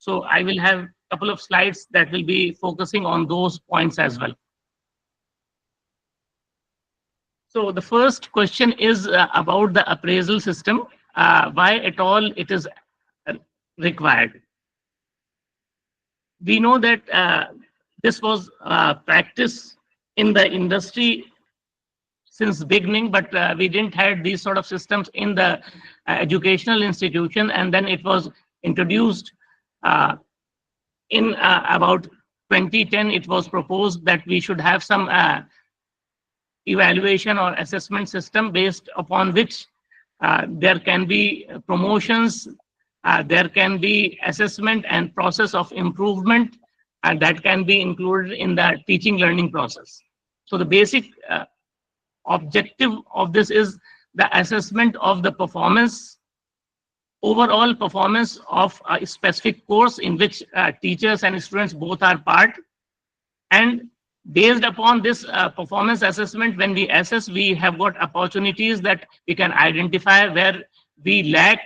So I will have a couple of slides that will be focusing on those points as well. So the first question is about the appraisal system, why at all it is required. We know that this was practice in the industry since beginning, but we didn't have these sort of systems in the educational institution, and then it was introduced in about 2010. It was proposed that we should have some evaluation or assessment system based upon which there can be promotions, there can be assessment and process of improvement, and that can be included in the teaching learning process. So the basic objective of this is the assessment of the performance, overall performance of a specific course in which teachers and students both are part. And based upon this performance assessment, when we assess, we have got opportunities that we can identify where we lack,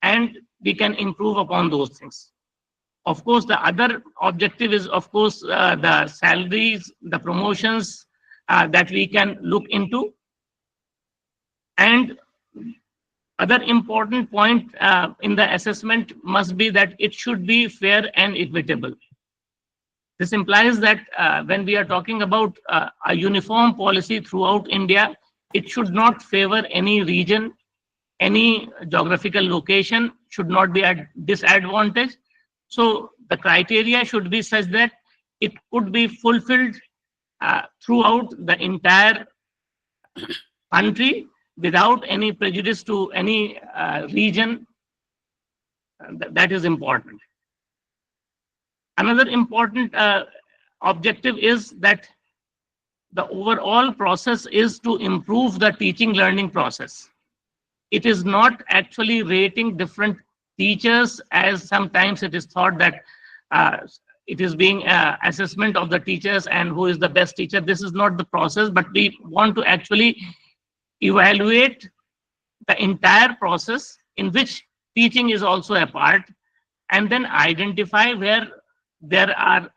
and we can improve upon those things. Of course, the other objective is, of course, the salaries, the promotions that we can look into. And other important point in the assessment must be that it should be fair and equitable. This implies that when we are talking about a uniform policy throughout India, it should not favor any region, any geographical location should not be at disadvantage. So the criteria should be such that it could be fulfilled throughout the entire country without any prejudice to any region. That is important. Another important objective is that the overall process is to improve the teaching learning process. It is not actually rating different teachers, as sometimes it is thought that it is being assessment of the teachers and who is the best teacher. This is not the process, but we want to actually evaluate the entire process in which teaching is also a part, and then identify where there are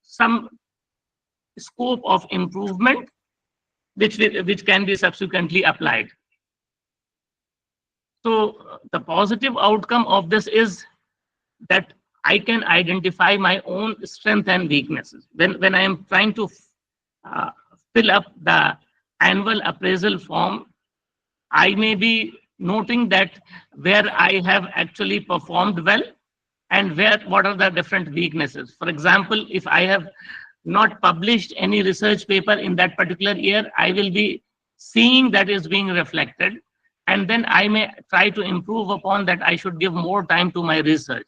some scope of improvement which can be subsequently applied. So the positive outcome of this is that I can identify my own strength and weaknesses. When I am trying to fill up the annual appraisal form, I may be noting that where I have actually performed well and what are the different weaknesses. For example, if I have not published any research paper in that particular year, I will be seeing that is being reflected, and then I may try to improve upon that. I should give more time to my research.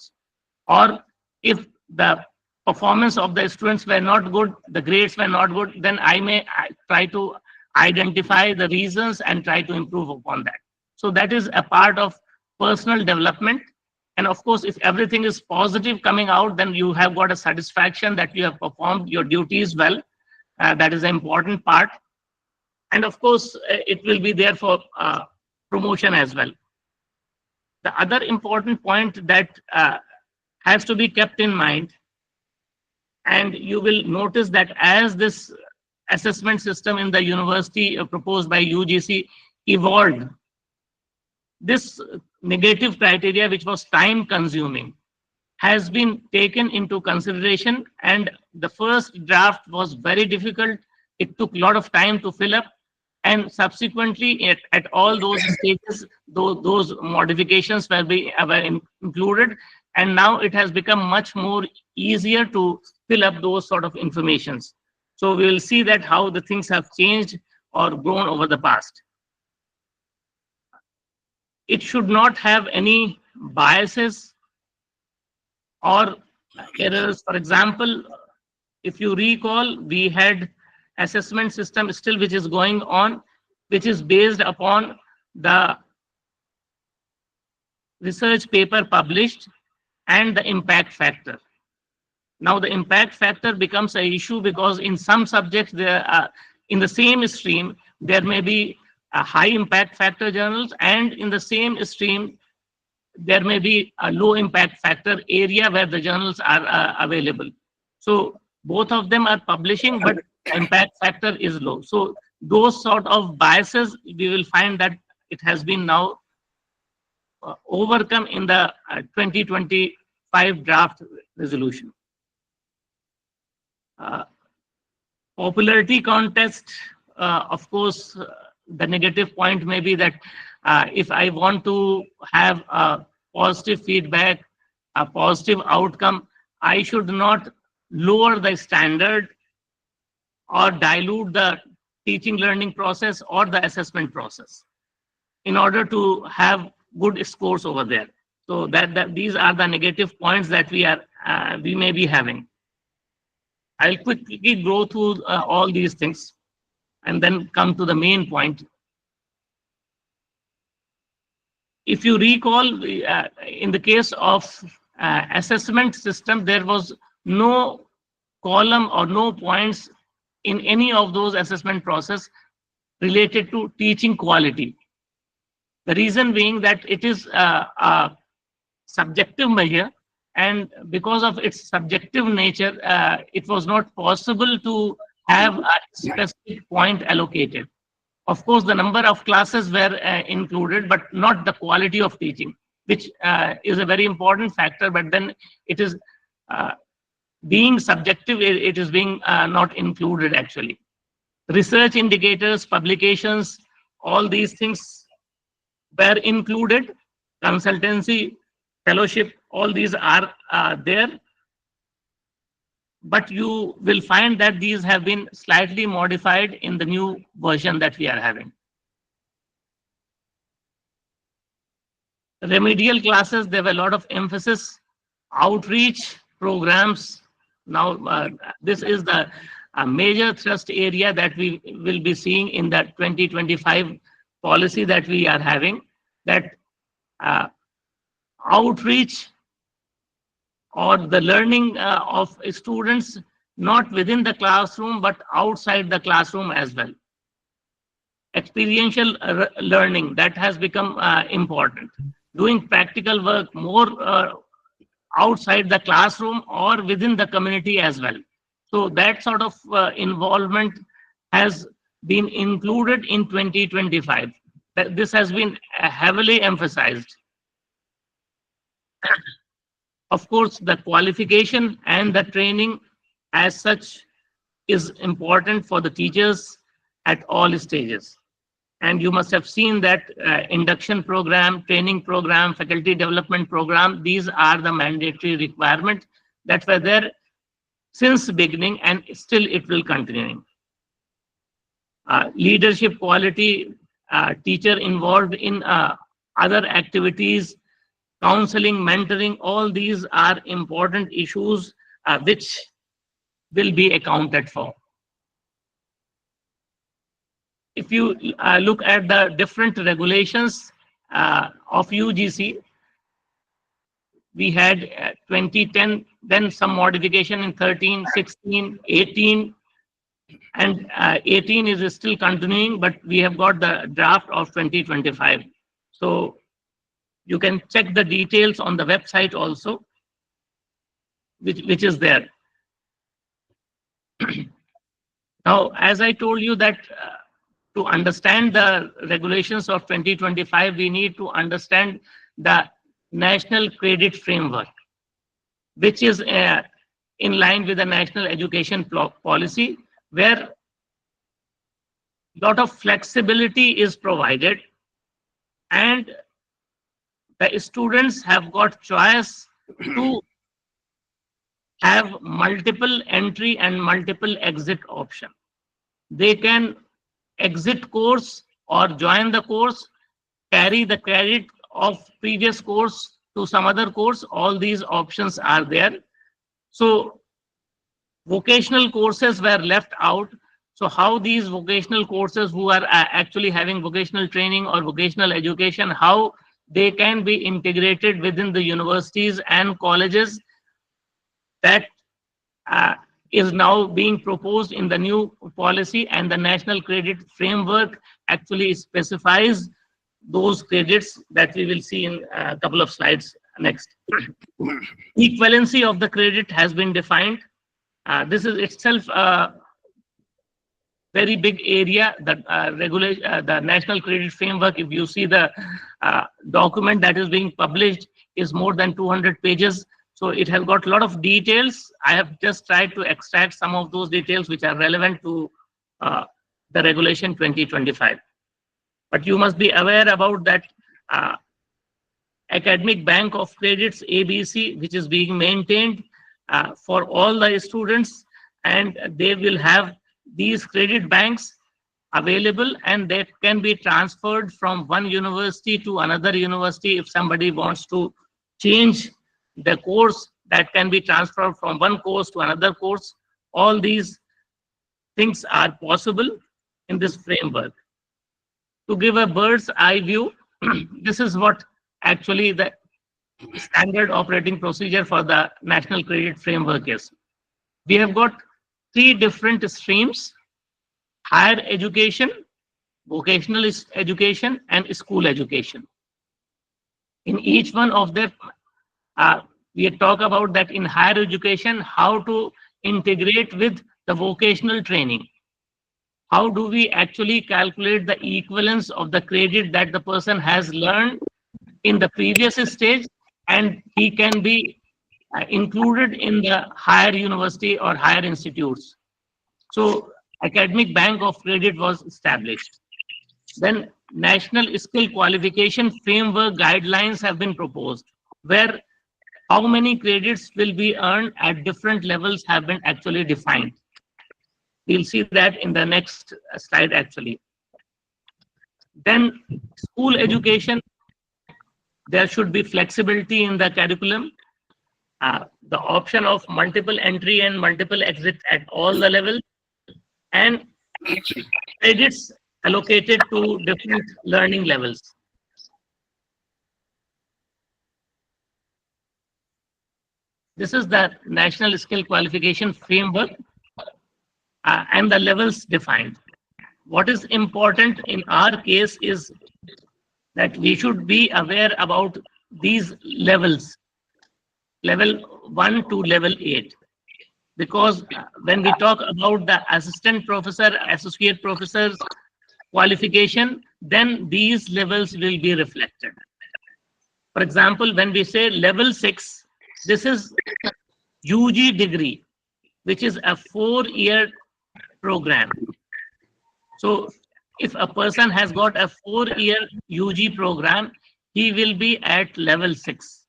Or if the performance of the students were not good, the grades were not good, then I may try to identify the reasons and try to improve upon that. So that is a part of personal development. And of course, if everything is positive coming out, then you have got a satisfaction that you have performed your duties well. That is an important part. And of course, it will be there for promotion as well. The other important point that has to be kept in mind, and you will notice that as this assessment system in the university proposed by UGC evolved, this negative criteria, which was time consuming, has been taken into consideration. And the first draft was very difficult. It took a lot of time to fill up, and subsequently at all those stages, those modifications were included, and now it has become much more easier to fill up those sort of informations. So we will see that how the things have changed or grown over the past. It should not have any biases or errors. For example, if you recall, we had assessment system still which is going on, which is based upon the research paper published and the impact factor. Now the impact factor becomes an issue because in some subjects, in the same stream, there may be a high impact factor journals, and in the same stream, there may be a low impact factor area where the journals are available. So both of them are publishing, but impact factor is low. So those sort of biases, we will find that it has been now overcome in the 2025 draft resolution. Popularity contest, of course, the negative point may be that if I want to have a positive feedback, a positive outcome, I should not lower the standard or dilute the teaching learning process or the assessment process in order to have good scores over there. So that these are the negative points that we may be having. I'll quickly go through all these things and then come to the main point. If you recall, in the case of assessment system, there was no column or no points in any of those assessment process related to teaching quality. The reason being that it is a subjective measure, and because of its subjective nature, it was not possible to have a specific point allocated. Of course, the number of classes were included, but not the quality of teaching, which is a very important factor, but then it is being subjective, it is being not included actually. Research indicators, publications, all these things were included. Consultancy, fellowship, all these are there. But you will find that these have been slightly modified in the new version that we are having. Remedial classes, there were a lot of emphasis. Outreach programs. Now, this is the major thrust area that we will be seeing in the 2025 policy that we are having, that outreach or the learning of students not within the classroom but outside the classroom as well. Experiential learning, that has become important. Doing practical work more outside the classroom or within the community as well. So that sort of involvement has been included in 2025. This has been heavily emphasized. Of course, the qualification and the training as such is important for the teachers at all stages. And you must have seen that induction program, training program, faculty development program, these are the mandatory requirements that were there since the beginning, and still it will continue. Leadership quality, teacher involved in other activities, counseling, mentoring, all these are important issues which will be accounted for. If you look at the different regulations of UGC, we had 2010, then some modification in 13, 16, 18, and 18 is still continuing, but we have got the draft of 2025. So you can check the details on the website also, which is there. Now, as I told you that to understand the regulations of 2025, we need to understand the National Credit Framework, which is in line with the National Education Policy, where a lot of flexibility is provided, and the students have got choice to have multiple entry and multiple exit option. They can exit course or join the course, carry the credit of previous course to some other course. All these options are there. So vocational courses were left out. So how these vocational courses who are actually having vocational training or vocational education, how they can be integrated within the universities and colleges, that is now being proposed in the new policy, and the National Credit Framework actually specifies those credits that we will see in a couple of slides next. Equivalency of the credit has been defined. This is itself a very big area. That the National Credit Framework, if you see the document that is being published, is more than 200 pages. So it has got a lot of details. I have just tried to extract some of those details which are relevant to the regulation 2025. But you must be aware about that academic bank of credits, ABC, which is being maintained for all the students, and they will have these credit banks available, and they can be transferred from one university to another university. If somebody wants to change the course, that can be transferred from one course to another course. All these things are possible in this framework. To give a bird's eye view, this is what actually the standard operating procedure for the National Credit Framework is. We have got 3 different streams: higher education, vocational education, and school education. In each one of them, we talk about that in higher education, how to integrate with the vocational training. How do we actually calculate the equivalence of the credit that the person has learned in the previous stage, and he can be included in the higher university or higher institutes. So academic bank of credit was established. Then National Skill Qualification Framework guidelines have been proposed, where how many credits will be earned at different levels have been actually defined. We'll see that in the next slide actually. Then school education, there should be flexibility in the curriculum. The option of multiple entry and multiple exit at all the levels, and credits allocated to different learning levels. This is the National Skill Qualification Framework and the levels defined. What is important in our case is that we should be aware about these levels, level 1 to level 8. Because when we talk about the assistant professor, associate professor's qualification, then these levels will be reflected. For example, when we say level 6, this is UG degree, which is a 4-year program. So if a person has got a 4-year UG program, he will be at level 6.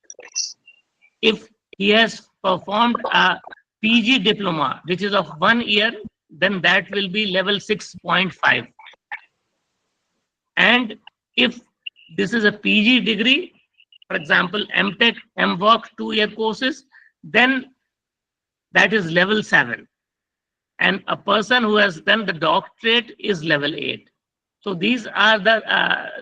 If he has performed a PG diploma, which is of 1 year, then that will be level 6.5. And if this is a PG degree, for example, MTech, MVOC 2-year courses, then that is level 7. And a person who has done the doctorate is level 8. So these are the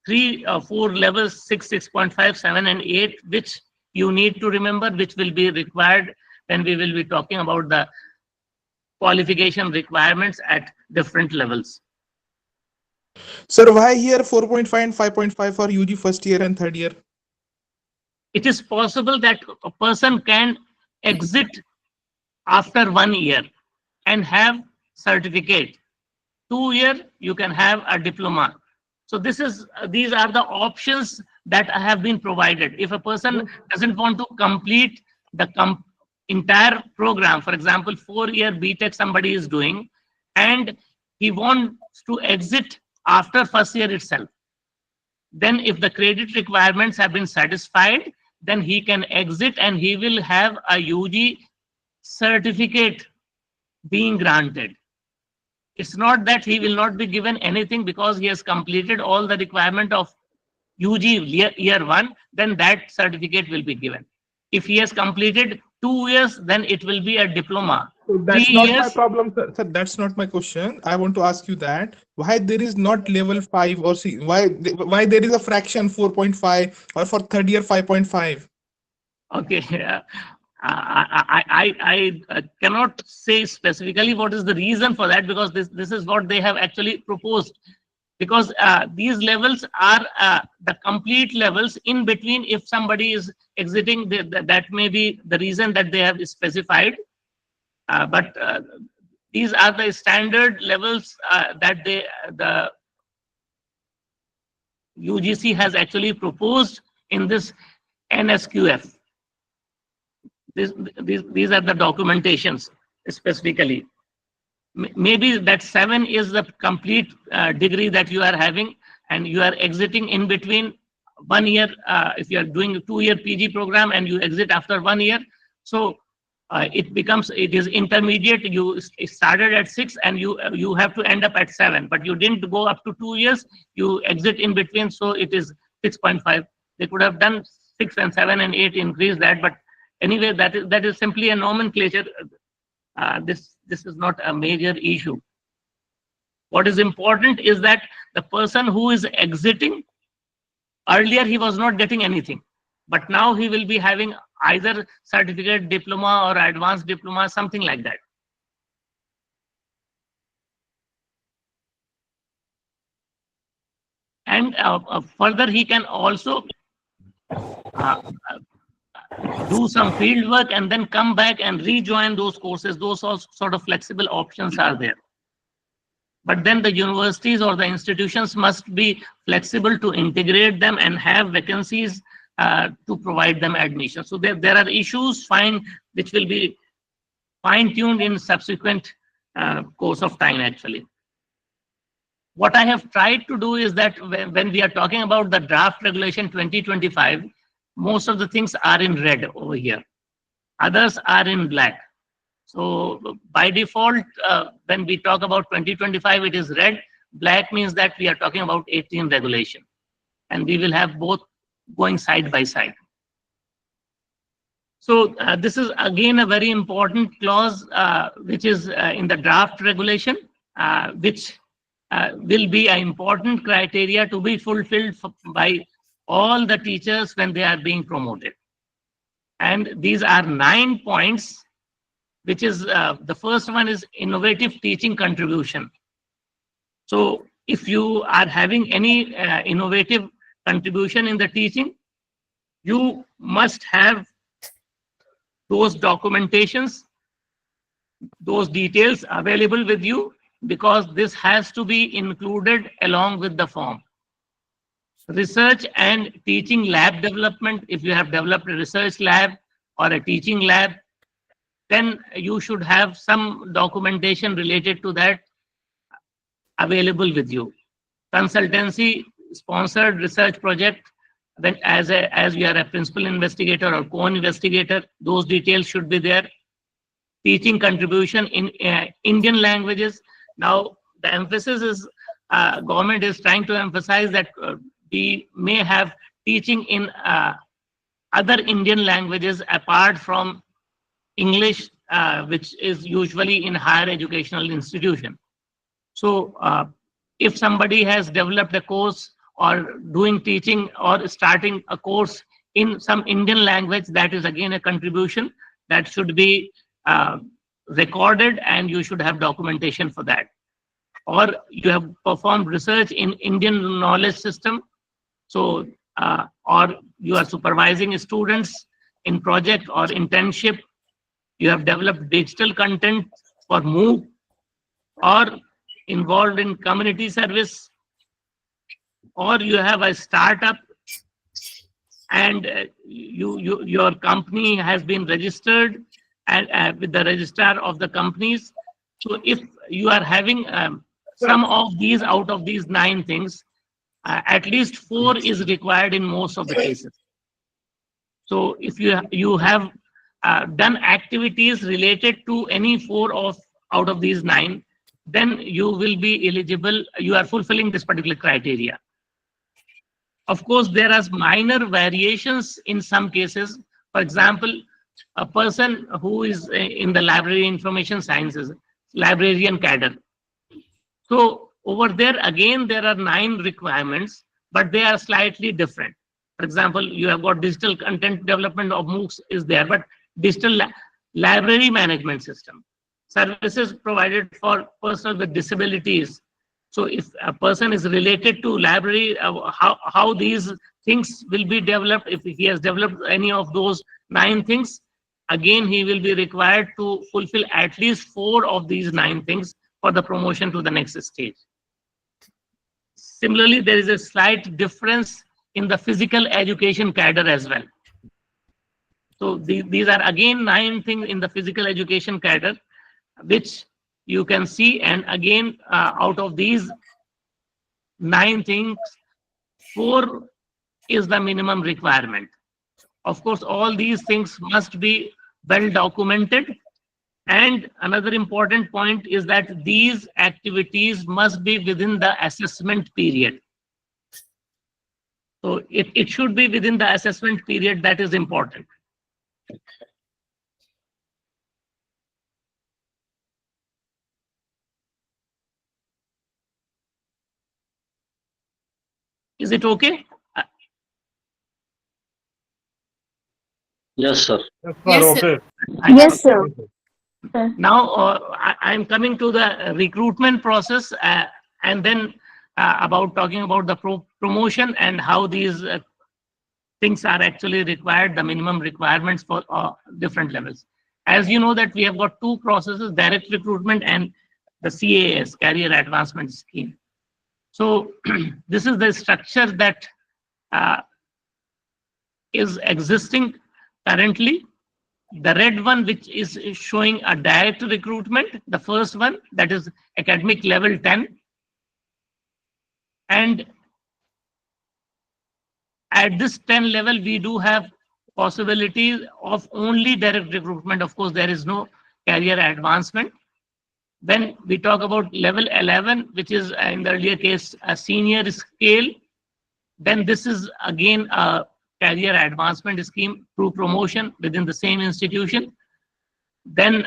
3 or 4 levels, 6, 6.5, 7, and 8, which you need to remember, which will be required when we will be talking about the qualification requirements at different levels. Sir, why here 4.5 and 5.5 for UG first year and third year? It is possible that a person can exit after 1 year and have certificate. 2 year, you can have a diploma. So these are the options that have been provided. If a person doesn't want to complete the entire program, for example, 4-year BTech somebody is doing, and he wants to exit after first year itself, then if the credit requirements have been satisfied, then he can exit and he will have a UG certificate being granted. It's not that he will not be given anything because he has completed all the requirement of UG year 1, then that certificate will be given. If he has completed 2 years, then it will be a diploma. So that's not my problem, sir. Sir, that's not my question. I want to ask you that why there is not level 5 or C, why there is a fraction 4.5 or for third year 5.5? Okay, I cannot say specifically what is the reason for that, because this is what they have actually proposed. because these levels are the complete levels. In between, if somebody is exiting, that may be the reason that they have specified, but these are the standard levels that the UGC has actually proposed in this NSQF. These are the documentations specifically. Maybe that 7 is the complete degree that you are having, and you are exiting in between 1 year. If you are doing a 2-year PG program and you exit after 1 year, so it is intermediate. You started at 6 and you have to end up at 7, but you didn't go up to 2 years. You exit in between, so it is 6.5. They could have done 6 and 7 and 8, increase that, but anyway, that is simply a nomenclature. This is not a major issue. What is important is that the person who is exiting, earlier he was not getting anything, but now he will be having either certificate, diploma, or advanced diploma, something like that. And further, he can also do some field work and then come back and rejoin those courses. Those sort of flexible options are there. But then the universities or the institutions must be flexible to integrate them and have vacancies to provide them admission. So there are issues which will be fine-tuned in subsequent course of time, actually. What I have tried to do is that when we are talking about the draft regulation 2025, most of the things are in red over here. Others are in black. So by default, when we talk about 2025, it is red. Black means that we are talking about 18 regulation. And we will have both going side by side. So this is again a very important clause, which is in the draft regulation, which will be an important criteria to be fulfilled by all the teachers when they are being promoted. And these are 9 points, which is the first one is innovative teaching contribution. So if you are having any innovative contribution in the teaching, you must have those documentations, those details available with you, because this has to be included along with the form. Research and teaching lab development. If you have developed a research lab or a teaching lab, then you should have some documentation related to that available with you. Consultancy sponsored research project, then as you are a principal investigator or co-investigator, those details should be there. Teaching contribution in Indian languages. Now the emphasis is government is trying to emphasize that we may have teaching in other Indian languages apart from English, which is usually in higher educational institution. So if somebody has developed a course or doing teaching or starting a course in some Indian language, that is again a contribution that should be recorded, and you should have documentation for that. Or you have performed research in Indian knowledge system. So, or you are supervising students in project or internship. You have developed digital content for MOOC, or involved in community service, or you have a startup and your company has been registered and with the registrar of the companies. So if you are having some of these out of these 9 things, at least 4 is required in most of the cases. So if you have done activities related to any 4 out of these 9, then you will be eligible. You are fulfilling this particular criteria. Of course, there are minor variations in some cases. For example, a person who is in the library information sciences, librarian cadre. So over there, again, there are 9 requirements, but they are slightly different. For example, you have got digital content development of MOOCs is there, but digital library management system, services provided for persons with disabilities. So if a person is related to library, how these things will be developed, if he has developed any of those 9 things, again he will be required to fulfill at least 4 of these 9 things for the promotion to the next stage. Similarly, there is a slight difference in the physical education cadre as well. So these are again 9 things in the physical education cadre, which you can see. And again, out of these 9 things, 4 is the minimum requirement. Of course, all these things must be well documented. And another important point is that these activities must be within the assessment period. So it should be within the assessment period. That is important. Is it okay? Yes, sir. Yes, sir. Yes, sir. Now, I'm coming to the recruitment process, and then about talking about the promotion and how these things are actually required, the minimum requirements for different levels. As you know that we have got 2 processes, direct recruitment and the CAS, Career Advancement Scheme. So this is the structure that is existing currently. The red one, which is showing a direct recruitment, the first one, that is academic level 10. And at this 10 level, we do have possibilities of only direct recruitment. Of course, there is no career advancement. When we talk about level 11, which is in the earlier case a senior scale, then this is again a career advancement scheme through promotion within the same institution. Then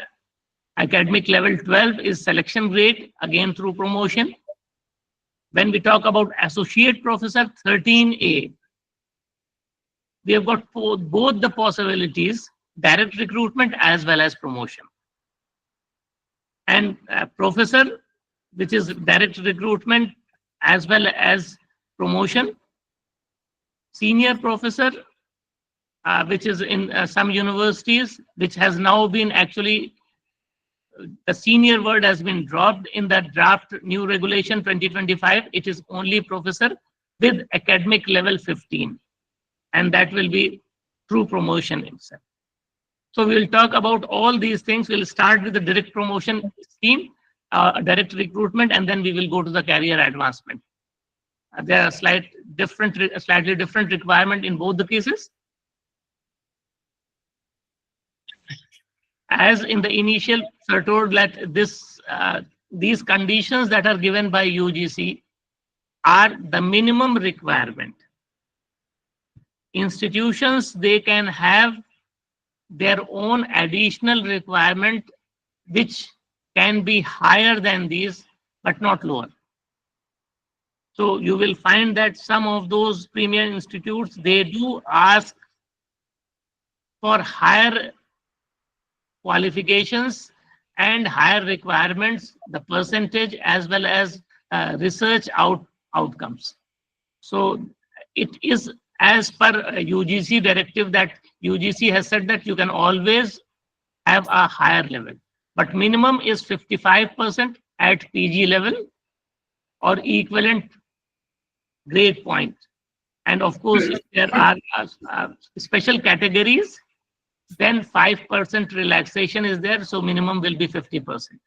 academic level 12 is selection grade, again through promotion. When we talk about associate professor 13A, we have got both the possibilities, direct recruitment as well as promotion. And professor, which is direct recruitment as well as promotion. Senior professor, which is in some universities, which has now been actually, the senior word has been dropped in the draft new regulation 2025. It is only professor with academic level 15. And that will be through promotion itself. So we will talk about all these things. We'll start with the direct promotion scheme, direct recruitment, and then we will go to the career advancement. There are slightly different requirement in both the cases. As in the initial, sir told that these conditions that are given by UGC are the minimum requirement. Institutions, they can have their own additional requirement, which can be higher than these, but not lower. So you will find that some of those premier institutes, they do ask for higher qualifications and higher requirements, the percentage as well as research outcomes. So it is as per UGC directive that UGC has said that you can always have a higher level, but minimum is 55% at PG level or equivalent grade point. And of course, if there are special categories, then 5% relaxation is there, so minimum will be 50%.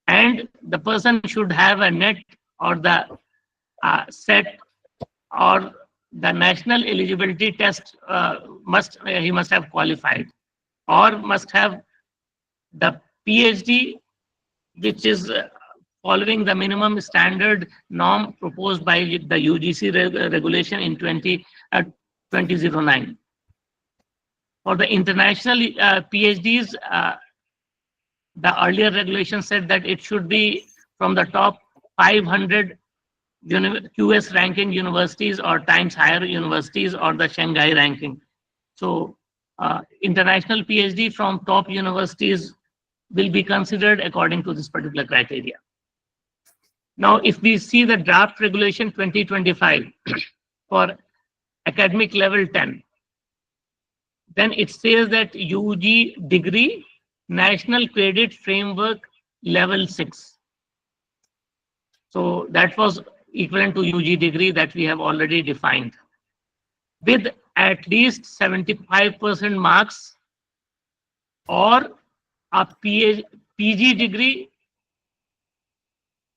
And the person should have a net or the set or the national eligibility test he must have qualified, or must have the PhD, which is following the minimum standard norm proposed by the UGC regulation in 2009. For the international PhDs, the earlier regulation said that it should be from the top 500 QS ranking universities or times higher universities or the Shanghai ranking. So international PhD from top universities will be considered according to this particular criteria. Now, if we see the draft regulation 2025 for academic level 10, then it says that UG degree, National Credit Framework level 6. So that was equivalent to UG degree that we have already defined, with at least 75% marks, or a PG degree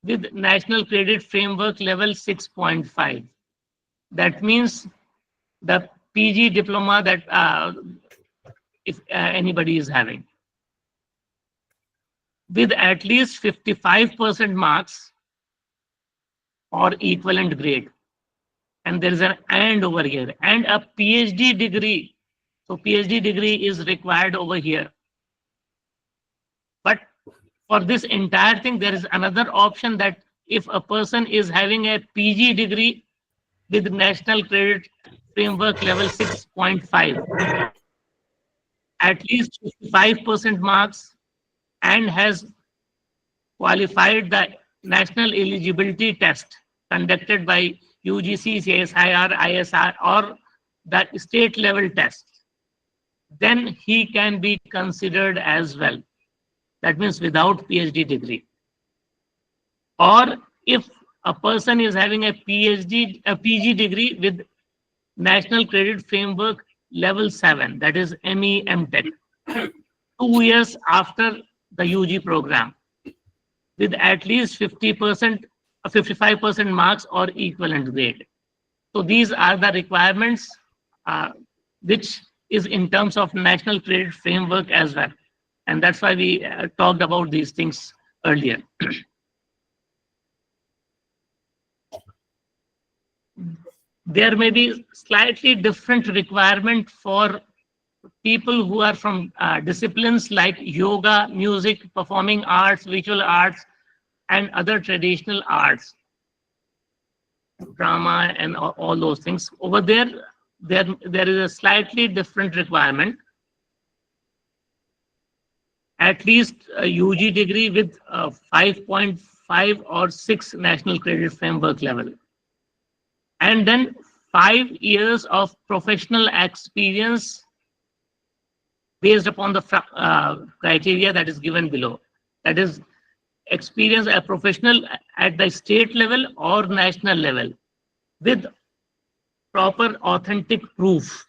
with National Credit Framework level 6.5. That means the PG diploma that if anybody is having, with at least 55% marks or equivalent grade. And there is an and over here, and a PhD degree. So PhD degree is required over here. But for this entire thing, there is another option that if a person is having a PG degree with National Credit Framework level 6.5, at least 55% marks, and has qualified the national eligibility test conducted by UGC, CSIR, ISR, or the state level test, then he can be considered as well. That means without PhD degree. Or if a person is having a PG degree with National Credit Framework level 7, that is ME MTech, 2 years after the UG program, with at least 50%, 55% marks or equivalent grade. So these are the requirements which is in terms of National Credit Framework as well. And that's why we talked about these things earlier. There may be slightly different requirement for people who are from disciplines like yoga, music, performing arts, visual arts, and other traditional arts, drama, and all those things. Over there is a slightly different requirement. At least a UG degree with 5.5 or 6 National Credit Framework level. And then 5 years of professional experience based upon the criteria that is given below. That is, experience a professional at the state level or national level with proper authentic proof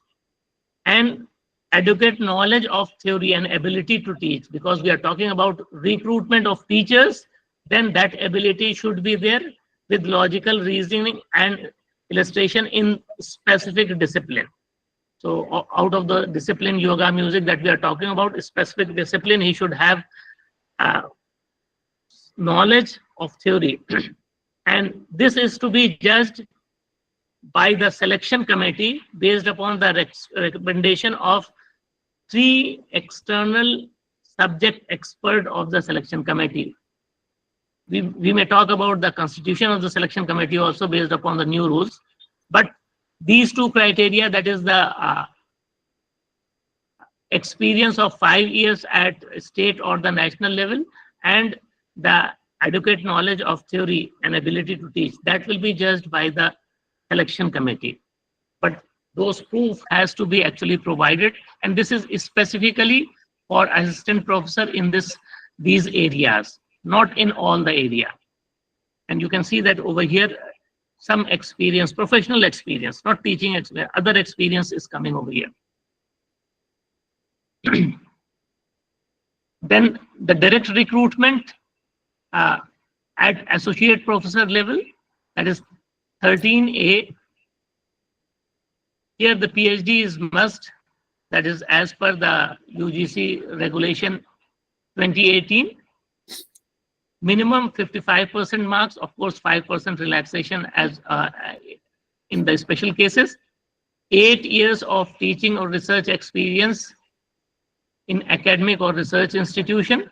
and adequate knowledge of theory and ability to teach. Because we are talking about recruitment of teachers, then that ability should be there with logical reasoning and illustration in specific discipline. So out of the discipline yoga, music that we are talking about, a specific discipline, he should have knowledge of theory. And this is to be judged by the selection committee based upon the recommendation of 3 external subject experts of the selection committee. We may talk about the constitution of the selection committee also based upon the new rules, but these 2 criteria, that is the experience of 5 years at state or the national level and the adequate knowledge of theory and ability to teach, that will be judged by the selection committee. But those proof has to be actually provided, and this is specifically for assistant professor in these areas, not in all the area. And you can see that over here, some experience, professional experience, not teaching experience, other experience is coming over here. Then the direct recruitment at associate professor level, that is 13A. Here the PhD is must, that is as per the UGC regulation 2018. Minimum 55% marks, of course 5% relaxation as in the special cases. 8 years of teaching or research experience in academic or research institution,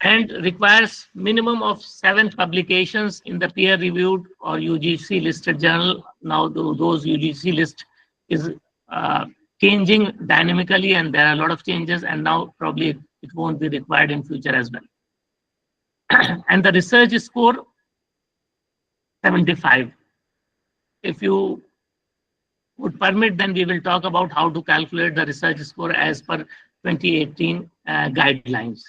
and requires minimum of 7 publications in the peer-reviewed or UGC listed journal. Now those UGC list is changing dynamically, and there are a lot of changes, and now probably it won't be required in future as well. and the research score 75. If you would permit, then we will talk about how to calculate the research score as per 2018 guidelines.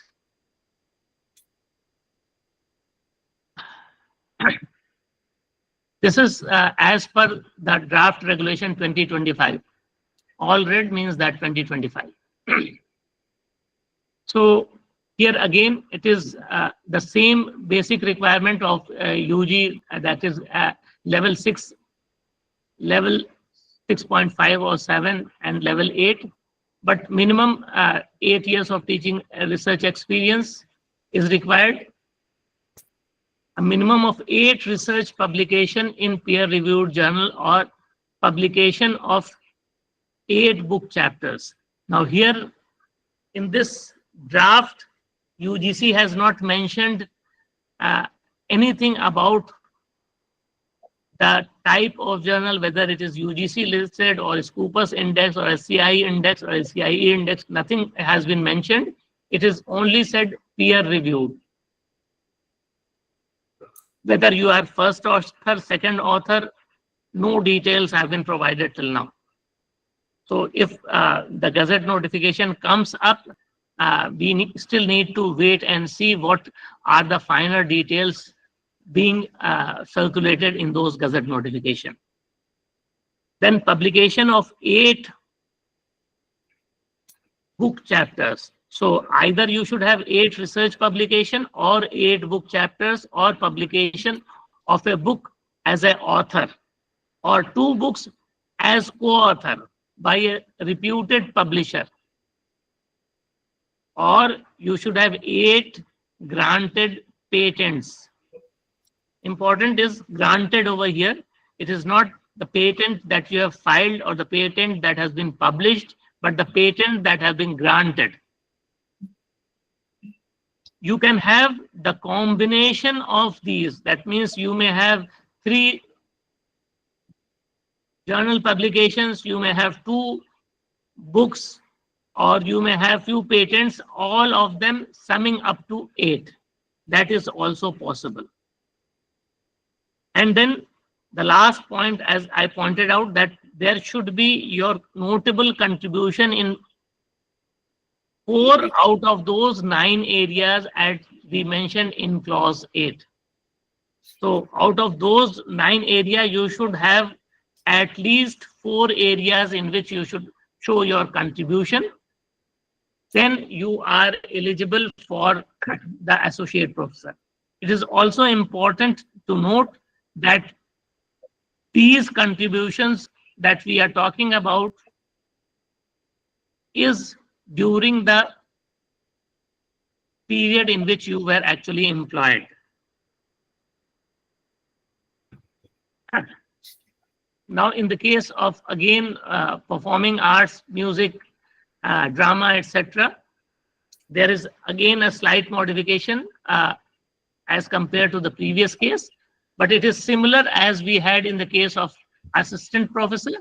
This is as per the draft regulation 2025. All red means that 2025. So here again, it is the same basic requirement of UG, that is level 6, level 6.5 or 7, and level 8. But minimum 8 years of teaching research experience is required. A minimum of 8 research publication in peer-reviewed journal or publication of 8 book chapters. Now here in this draft, UGC has not mentioned anything about the type of journal, whether it is UGC listed or Scopus index or SCI index or SCIE index. Nothing has been mentioned. It is only said peer-reviewed. Whether you are first author, second author, no details have been provided till now. So if the Gazette notification comes up, we still need to wait and see what are the finer details being circulated in those Gazette notification. Then publication of 8 book chapters. So either you should have 8 research publication or 8 book chapters, or publication of a book as an author, or 2 books as co-author by a reputed publisher, or you should have 8 granted patents. Important is granted over here. It is not the patent that you have filed or the patent that has been published, but the patent that has been granted. You can have the combination of these. That means you may have 3 journal publications, you may have 2 books, or you may have few patents, all of them summing up to 8. That is also possible. And then the last point, as I pointed out, that there should be your notable contribution in 4 out of those 9 areas as we mentioned in clause 8. So out of those 9 areas, you should have at least 4 areas in which you should show your contribution. Then you are eligible for the associate professor. It is also important to note that these contributions that we are talking about is during the period in which you were actually employed. Now, in the case of, again, performing arts, music, drama, etc., there is again a slight modification as compared to the previous case, but it is similar as we had in the case of assistant professor.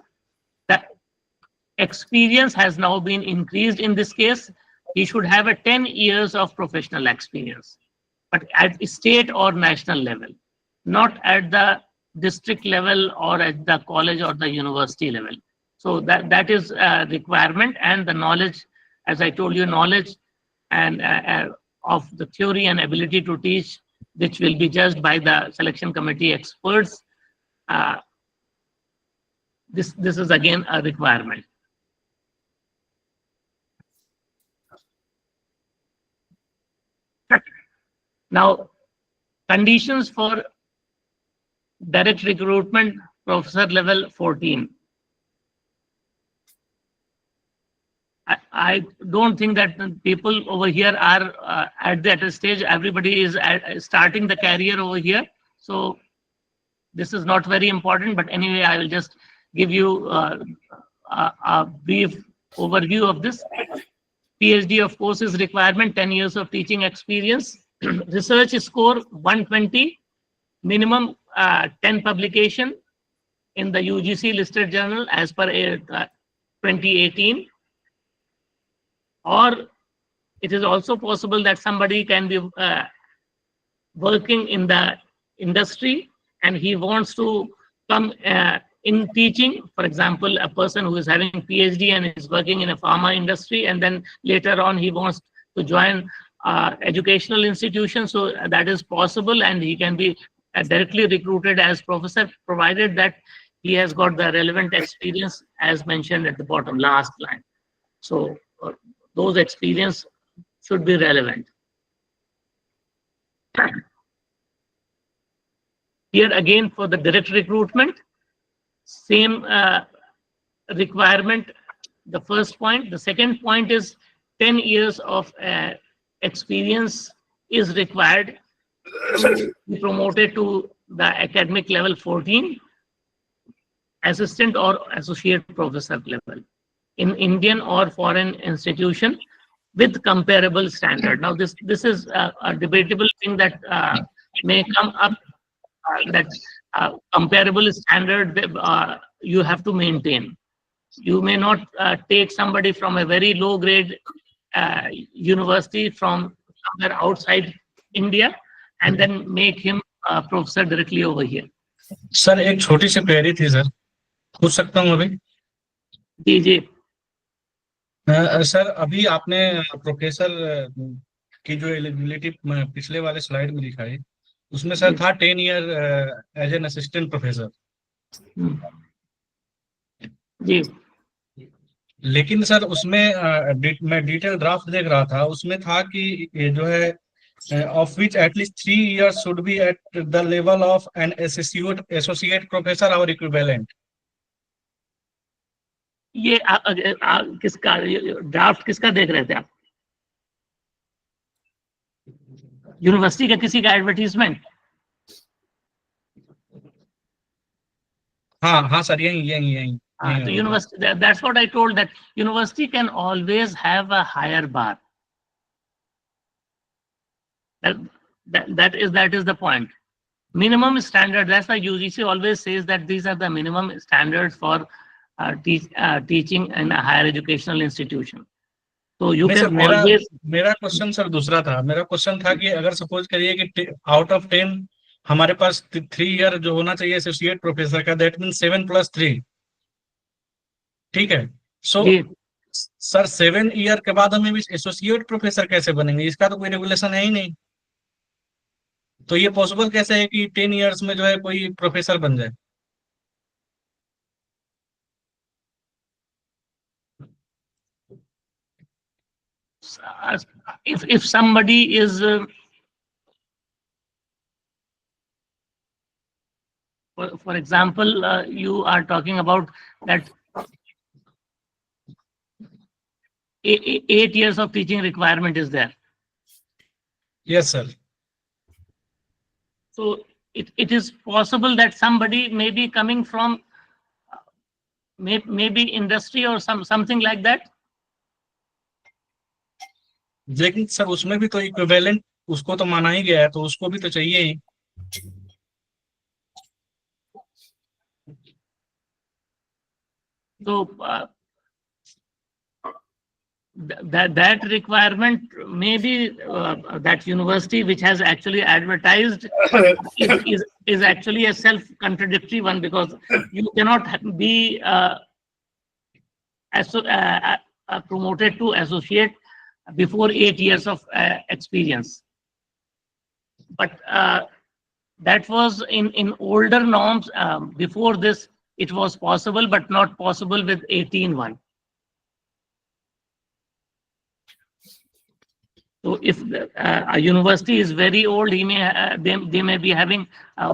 The experience has now been increased in this case. He should have a 10 years of professional experience, but at state or national level, not at the district level or at the college or the university level. So that is a requirement, and the knowledge, as I told you, knowledge and of the theory and ability to teach, which will be judged by the selection committee experts. This is again a requirement. Now, conditions for direct recruitment, professor level 14. I don't think that people over here are at that stage. Everybody is starting the career over here. So this is not very important, but anyway, I will just give you a brief overview of this. PhD, of course, is requirement, 10 years of teaching experience. Research score 120, minimum 10 publication in the UGC listed journal as per 2018. Or it is also possible that somebody can be working in the industry and he wants to come in teaching. For example, a person who is having PhD and is working in a pharma industry, and then later on he wants to join educational institution. So that is possible, and he can be directly recruited as professor, provided that he has got the relevant experience as mentioned at the bottom, last line. So those experience should be relevant. Here again, for the direct recruitment, same requirement, the first point. The second point is 10 years of experience is required to be promoted to the academic level 14, assistant or associate professor level in Indian or foreign institution with comparable standard. Now, this is a debatable thing that may come up, that comparable standard you have to maintain. You may not take somebody from a very low grade university from somewhere outside India and then make him a professor directly over here. Sir एक छोटी सी query थी sir, पूछ सकता हूँ अभी? जी जी sir अभी आपने professor की जो एलिजिबिलिटी पिछले वाले स्लाइड में दिखाई, उसमें सर था 10 year as an assistant professor ji, लेकिन सर उसमें मैं डिटेल ड्राफ्ट देख रहा था, उसमें था कि ये जो है of which at least 3 years should be at the level of an associate professor or equivalent. ये किसका ड्राफ्ट किसका देख रहे थे आप? यूनिवर्सिटी का किसी का एडवर्टीजमेंट? हाँ हाँ सर, यही तो university, that's what I told, that university can always have a higher bar. That is the point. Minimum standard. That's why UGC always says that these are the minimum standards for teaching in a higher educational institution. So you can always. मेरा question sir दूसरा था. मेरा question था कि अगर suppose करिए कि out of 10 हमारे पास 3 ईयर जो होना चाहिए एसोसिएट प्रोफेसर का, दैट मीन 7 + 3. ठीक है. सो सर 7 ईयर के बाद हमें भी एसोसिएट प्रोफेसर कैसे बनेंगे? इसका तो कोई रेगुलेशन है ही नहीं. तो ये पॉसिबल कैसे है कि 10 इयर्स में जो है कोई प्रोफेसर बन जाए? If somebody is for example, you are talking about that 8 years of teaching requirement is there. Yes, sir. So it is possible that somebody may be coming from maybe industry or something like that. लेकिन sir उसमें भी तो equivalent उसको तो माना ही गया है, तो उसको भी तो चाहिए ही. So that requirement may be that university which has actually advertised is actually a self-contradictory one, because you cannot be promoted to associate before 8 years of experience. But that was in older norms. Before this, it was possible, but not possible with 18(1). So if a university is very old, they may be having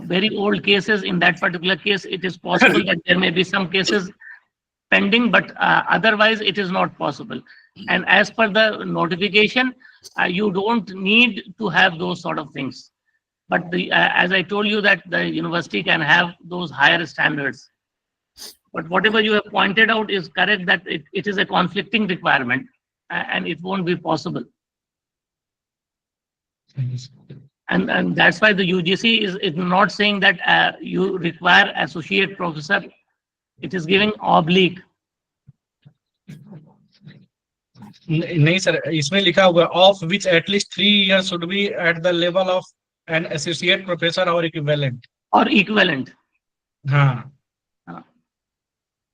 very old cases. In that particular case, it is possible that there may be some cases pending, but otherwise it is not possible. And as per the notification, you don't need to have those sort of things. But as I told you, that the university can have those higher standards. But whatever you have pointed out is correct, that it is a conflicting requirement and it won't be possible. And that's why the UGC is not saying that you require associate professor. It is giving oblique. नहीं sir, इसमें लिखा हुआ of which at least 3 years should be at the level of an associate professor or equivalent. or equivalent. हाँ. हाँ.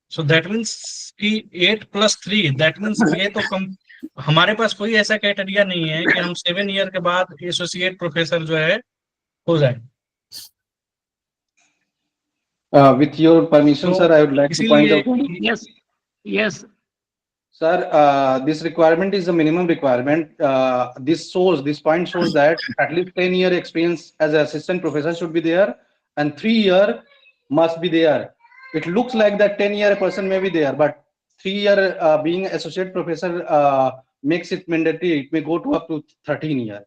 So that means कि 8+3, that means ये तो कम, हमारे पास कोई ऐसा क्राइटेरिया नहीं है कि हम 7 ईयर के बाद एसोसिएट प्रोफेसर जो है हो जाए. With your permission, So, sir, I would like to point out. Yes, yes. Sir, this requirement is the minimum requirement. This point shows that at least 10-year experience as an assistant professor should be there, and 3-year must be there. It looks like that 10-year person may be there, but 3-year being associate professor makes it mandatory. It may go to up to 13 years.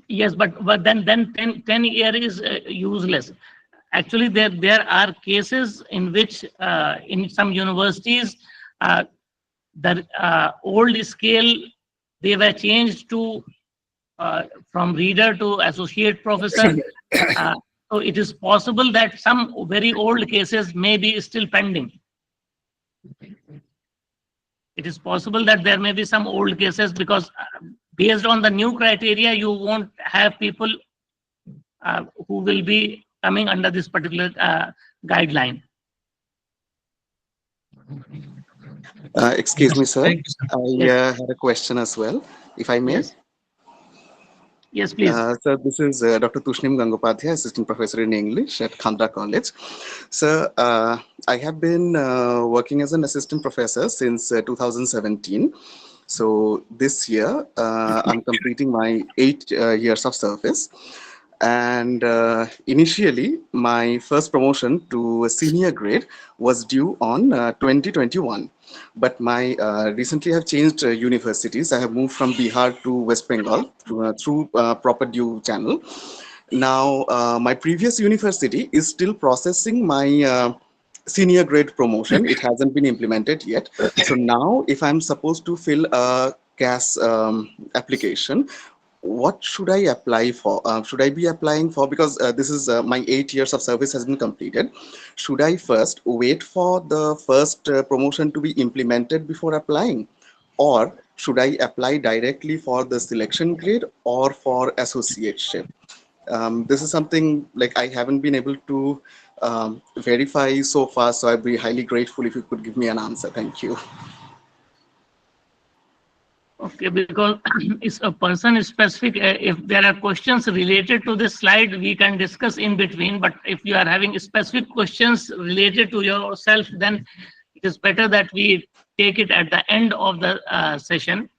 Yes, but then 10 year is useless. Actually, there are cases in which in some universities the old scale, they were changed to from reader to associate professor. So it is possible that some very old cases may be still pending. It is possible that there may be some old cases, because based on the new criteria, you won't have people who will be coming under this particular guideline. Excuse me, sir. Thank you, sir. I Yes. had a question as well, if I may. Yes. Yes, please. Sir, this is Dr. Tushnim Gangopadhyay, Assistant Professor in English at Khandra College. Sir, I have been working as an assistant professor since 2017. So this year, I'm completing my 8 years of service. And initially, my first promotion to a senior grade was due on 2021. But my recently have changed universities. I have moved from Bihar to West Bengal through proper due channel. Now, my previous university is still processing my senior grade promotion. It hasn't been implemented yet. So now, if I'm supposed to fill a CAS application, what should I apply for? Should I be applying for, because this is my 8 years of service has been completed. Should I first wait for the first promotion to be implemented before applying? Or should I apply directly for the selection grade or for associateship? This is something like I haven't been able to verify so far. So I'd be highly grateful if you could give me an answer. Thank you. Okay, because it's a person specific. If there are questions related to this slide, we can discuss in between. But if you are having specific questions related to yourself, then it is better that we take it at the end of the session,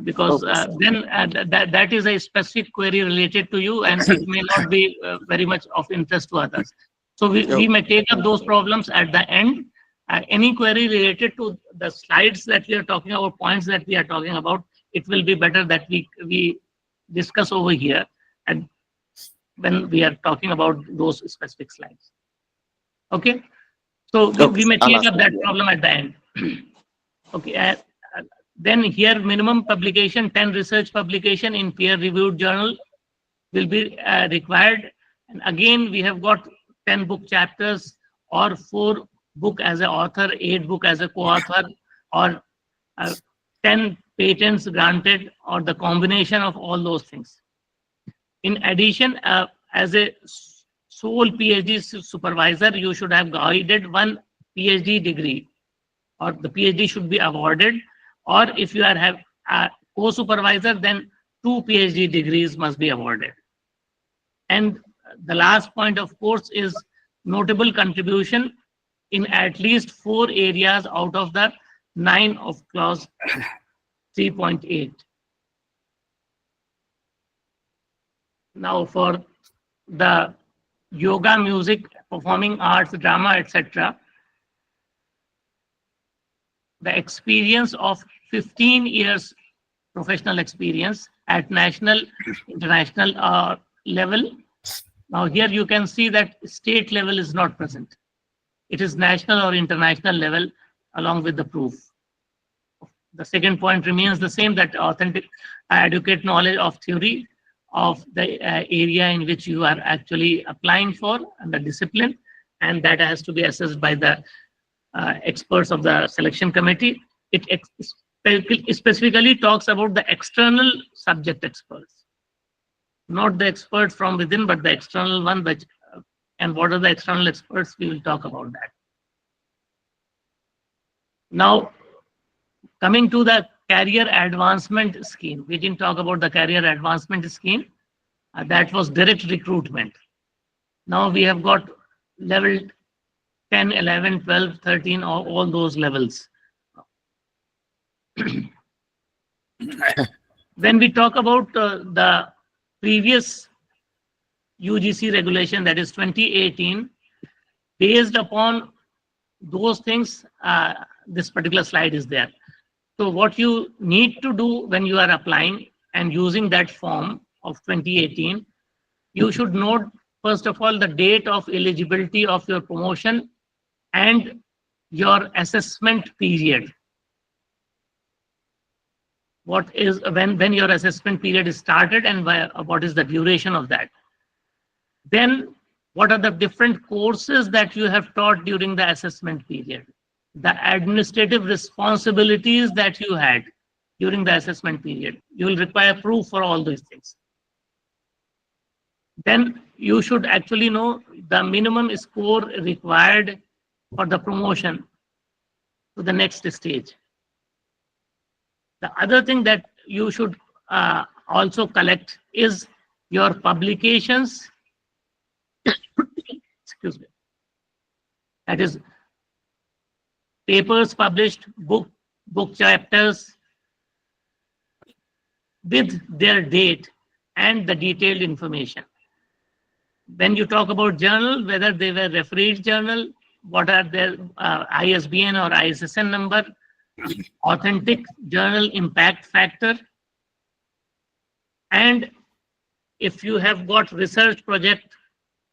because then that is a specific query related to you, and it may not be very much of interest to others. So we may take up those problems at the end. Any query related to the slides that we are talking about, points that we are talking about, it will be better that we discuss over here, and when we are talking about those specific slides. Okay, so we may take up that problem at the end. Okay, then here minimum publication, 10 research publication in peer-reviewed journal will be required. And again, we have got 10 book chapters, or 4 book as an author, 8 book as a co-author, or 10 patents granted, or the combination of all those things. In addition, as a sole PhD supervisor, you should have guided 1 PhD degree, or the PhD should be awarded. Or if you have a co-supervisor, then 2 PhD degrees must be awarded. And the last point, of course, is notable contribution in at least 4 areas out of the 9 of clause 3.8. Now, for the yoga, music, performing arts, drama, etc., the experience of 15 years professional experience at national, international level. Now here you can see that state level is not present. It is national or international level along with the proof. The second point remains the same, that authentic adequate knowledge of theory of the area in which you are actually applying for, and the discipline, and that has to be assessed by the experts of the selection committee. It specifically talks about the external subject experts, not the experts from within, but the external one. And what are the external experts? We will talk about that. Now, coming to the career advancement scheme, we didn't talk about the career advancement scheme. That was direct recruitment. Now we have got level 10, 11, 12, 13, all those levels. When we talk about the previous UGC regulation, that is 2018, based upon those things, this particular slide is there. So what you need to do when you are applying and using that form of 2018, you should note, first of all, the date of eligibility of your promotion and your assessment period. What is when your assessment period is started and what is the duration of that. Then what are the different courses that you have taught during the assessment period, the administrative responsibilities that you had during the assessment period. You will require proof for all these things. Then you should actually know the minimum score required for the promotion to the next stage. The other thing that you should also collect is your publications. Excuse me. That is papers published, book chapters with their date and the detailed information. When you talk about journal, whether they were refereed journal, what are their ISBN or ISSN number, authentic journal impact factor, and if you have got research project,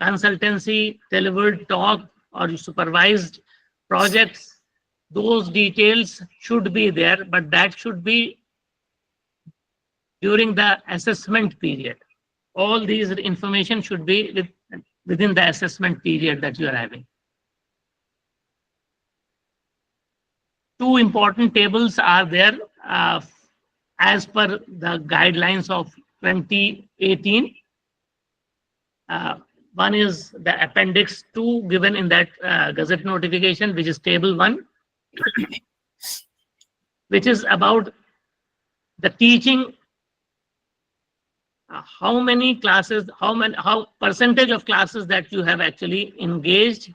consultancy, delivered talk, or supervised projects, those details should be there, but that should be during the assessment period. All these information should be within the assessment period that you are having. Two important tables are there as per the guidelines of 2018. One is the appendix 2 given in that Gazette notification, which is table 1, which is about the teaching, how many classes, how percentage of classes that you have actually engaged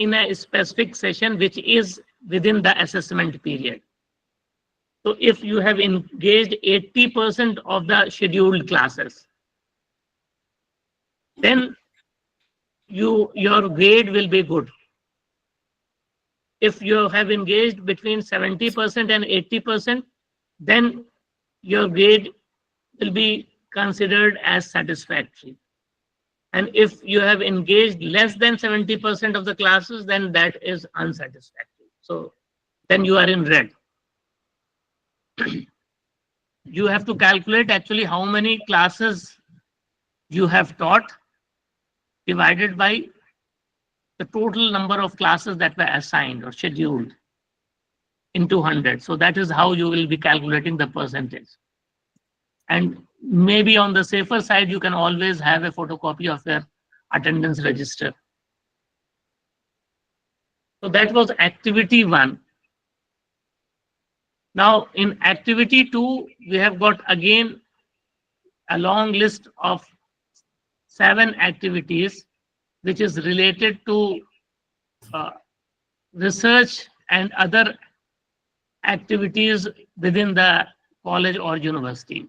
in a specific session which is within the assessment period. So if you have engaged 80% of the scheduled classes, then your grade will be good. If you have engaged between 70% and 80%, then your grade will be considered as satisfactory. And if you have engaged less than 70% of the classes, then that is unsatisfactory. So then you are in red. You have to calculate actually how many classes you have taught divided by the total number of classes that were assigned or scheduled into 100. So that is how you will be calculating the percentage. And maybe on the safer side, you can always have a photocopy of your attendance register. So that was activity 1. Now in activity 2, we have got again a long list of 7 activities which is related to research and other activities within the college or university.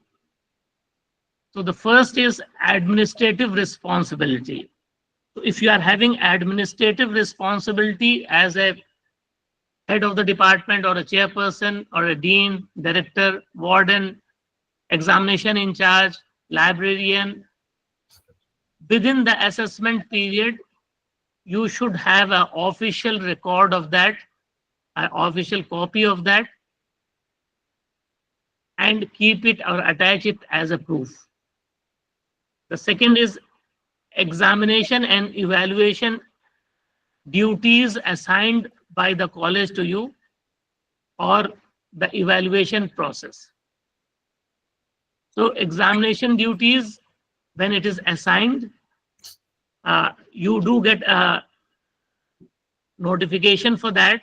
So the first is administrative responsibility. So if you are having administrative responsibility as a head of the department or a chairperson or a dean, director, warden, examination in charge, librarian, within the assessment period, you should have an official record of that, an official copy of that, and keep it or attach it as a proof. The second is examination and evaluation duties assigned by the college to you, or the evaluation process. So examination duties, when it is assigned, you do get a notification for that.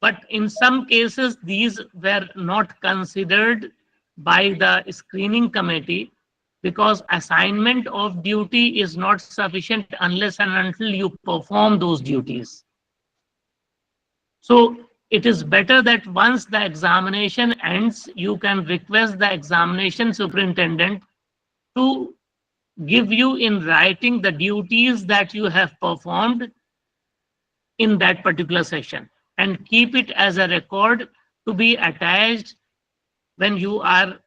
But in some cases, these were not considered by the screening committee because assignment of duty is not sufficient unless and until you perform those duties. So it is better that once the examination ends, you can request the examination superintendent to give you in writing the duties that you have performed in that particular session and keep it as a record to be attached when you are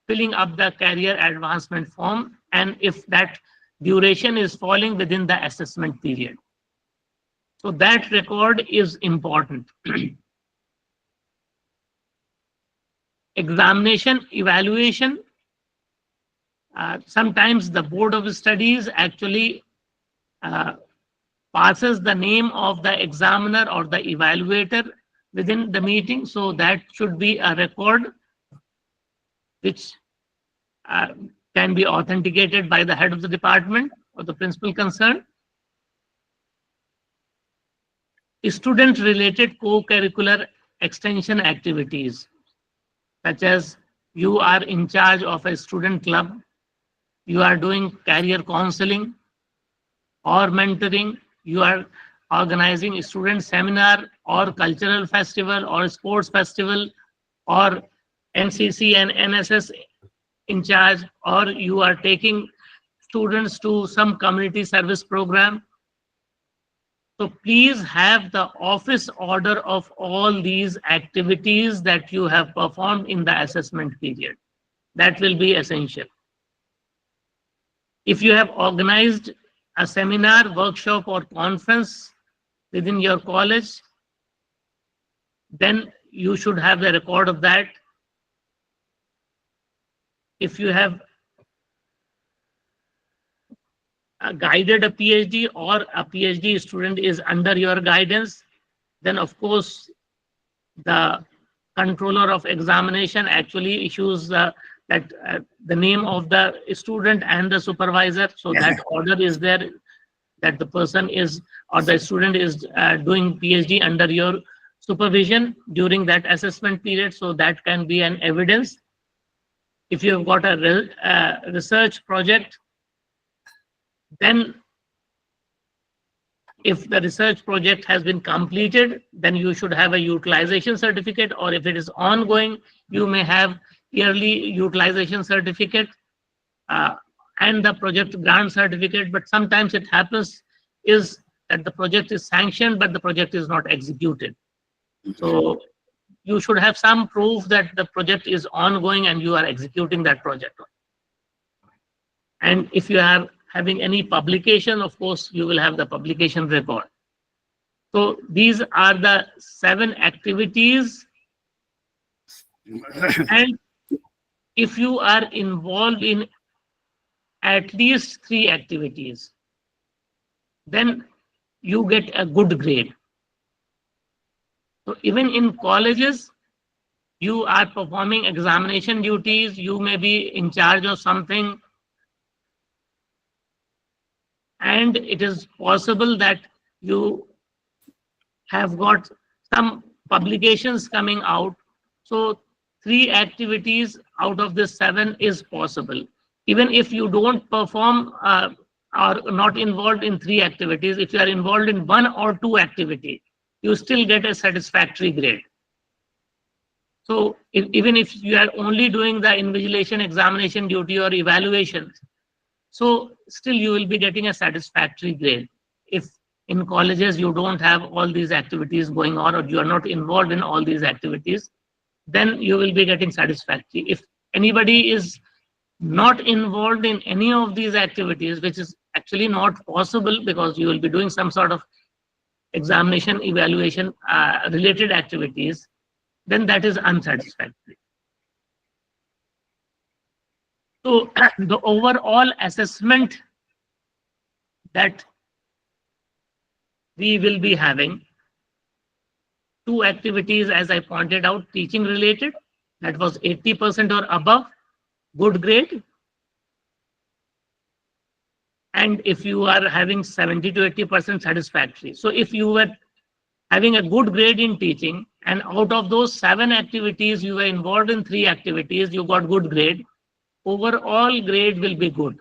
filling up the career advancement form and if that duration is falling within the assessment period. So that record is important. Examination, evaluation. Sometimes the Board of Studies actually passes the name of the examiner or the evaluator within the meeting. So that should be a record which can be authenticated by the head of the department or the principal concerned. Student-related co-curricular extension activities, such as you are in charge of a student club, you are doing career counseling or mentoring, you are organizing a student seminar or cultural festival or sports festival or NCC and NSS in charge, or you are taking students to some community service program. So please have the office order of all these activities that you have performed in the assessment period. That will be essential. If you have organized a seminar, workshop, or conference within your college, then you should have the record of that. If you have guided a PhD or a PhD student is under your guidance, then of course the controller of examination actually issues the name of the student and the supervisor. So that order is there that the person is or the student is doing PhD under your supervision during that assessment period. So that can be an evidence. If you have got a research project, then if the research project has been completed, then you should have a utilization certificate, or if it is ongoing, you may have yearly utilization certificate and the project grant certificate. But sometimes it happens is that the project is sanctioned, but the project is not executed. So you should have some proof that the project is ongoing and you are executing that project. And if you are having any publication, of course, you will have the publication record. So these are the 7 activities. And if you are involved in at least 3 activities, then you get a good grade. So even in colleges, you are performing examination duties, you may be in charge of something, and it is possible that you have got some publications coming out. So 3 activities out of the 7 is possible. Even if you don't perform or not involved in 3 activities, if you are involved in 1 or 2 activities, you still get a satisfactory grade. So even if you are only doing the invigilation, examination duty or evaluations, so still you will be getting a satisfactory grade. If in colleges you don't have all these activities going on or you are not involved in all these activities, then you will be getting satisfactory. If anybody is not involved in any of these activities, which is actually not possible because you will be doing some sort of examination, evaluation related activities, then that is unsatisfactory. So the overall assessment that we will be having, 2 activities, as I pointed out, teaching related, that was 80% or above, good grade. And if you are having 70 to 80% satisfactory. So if you were having a good grade in teaching, and out of those 7 activities, you were involved in 3 activities, you got good grade, overall grade will be good.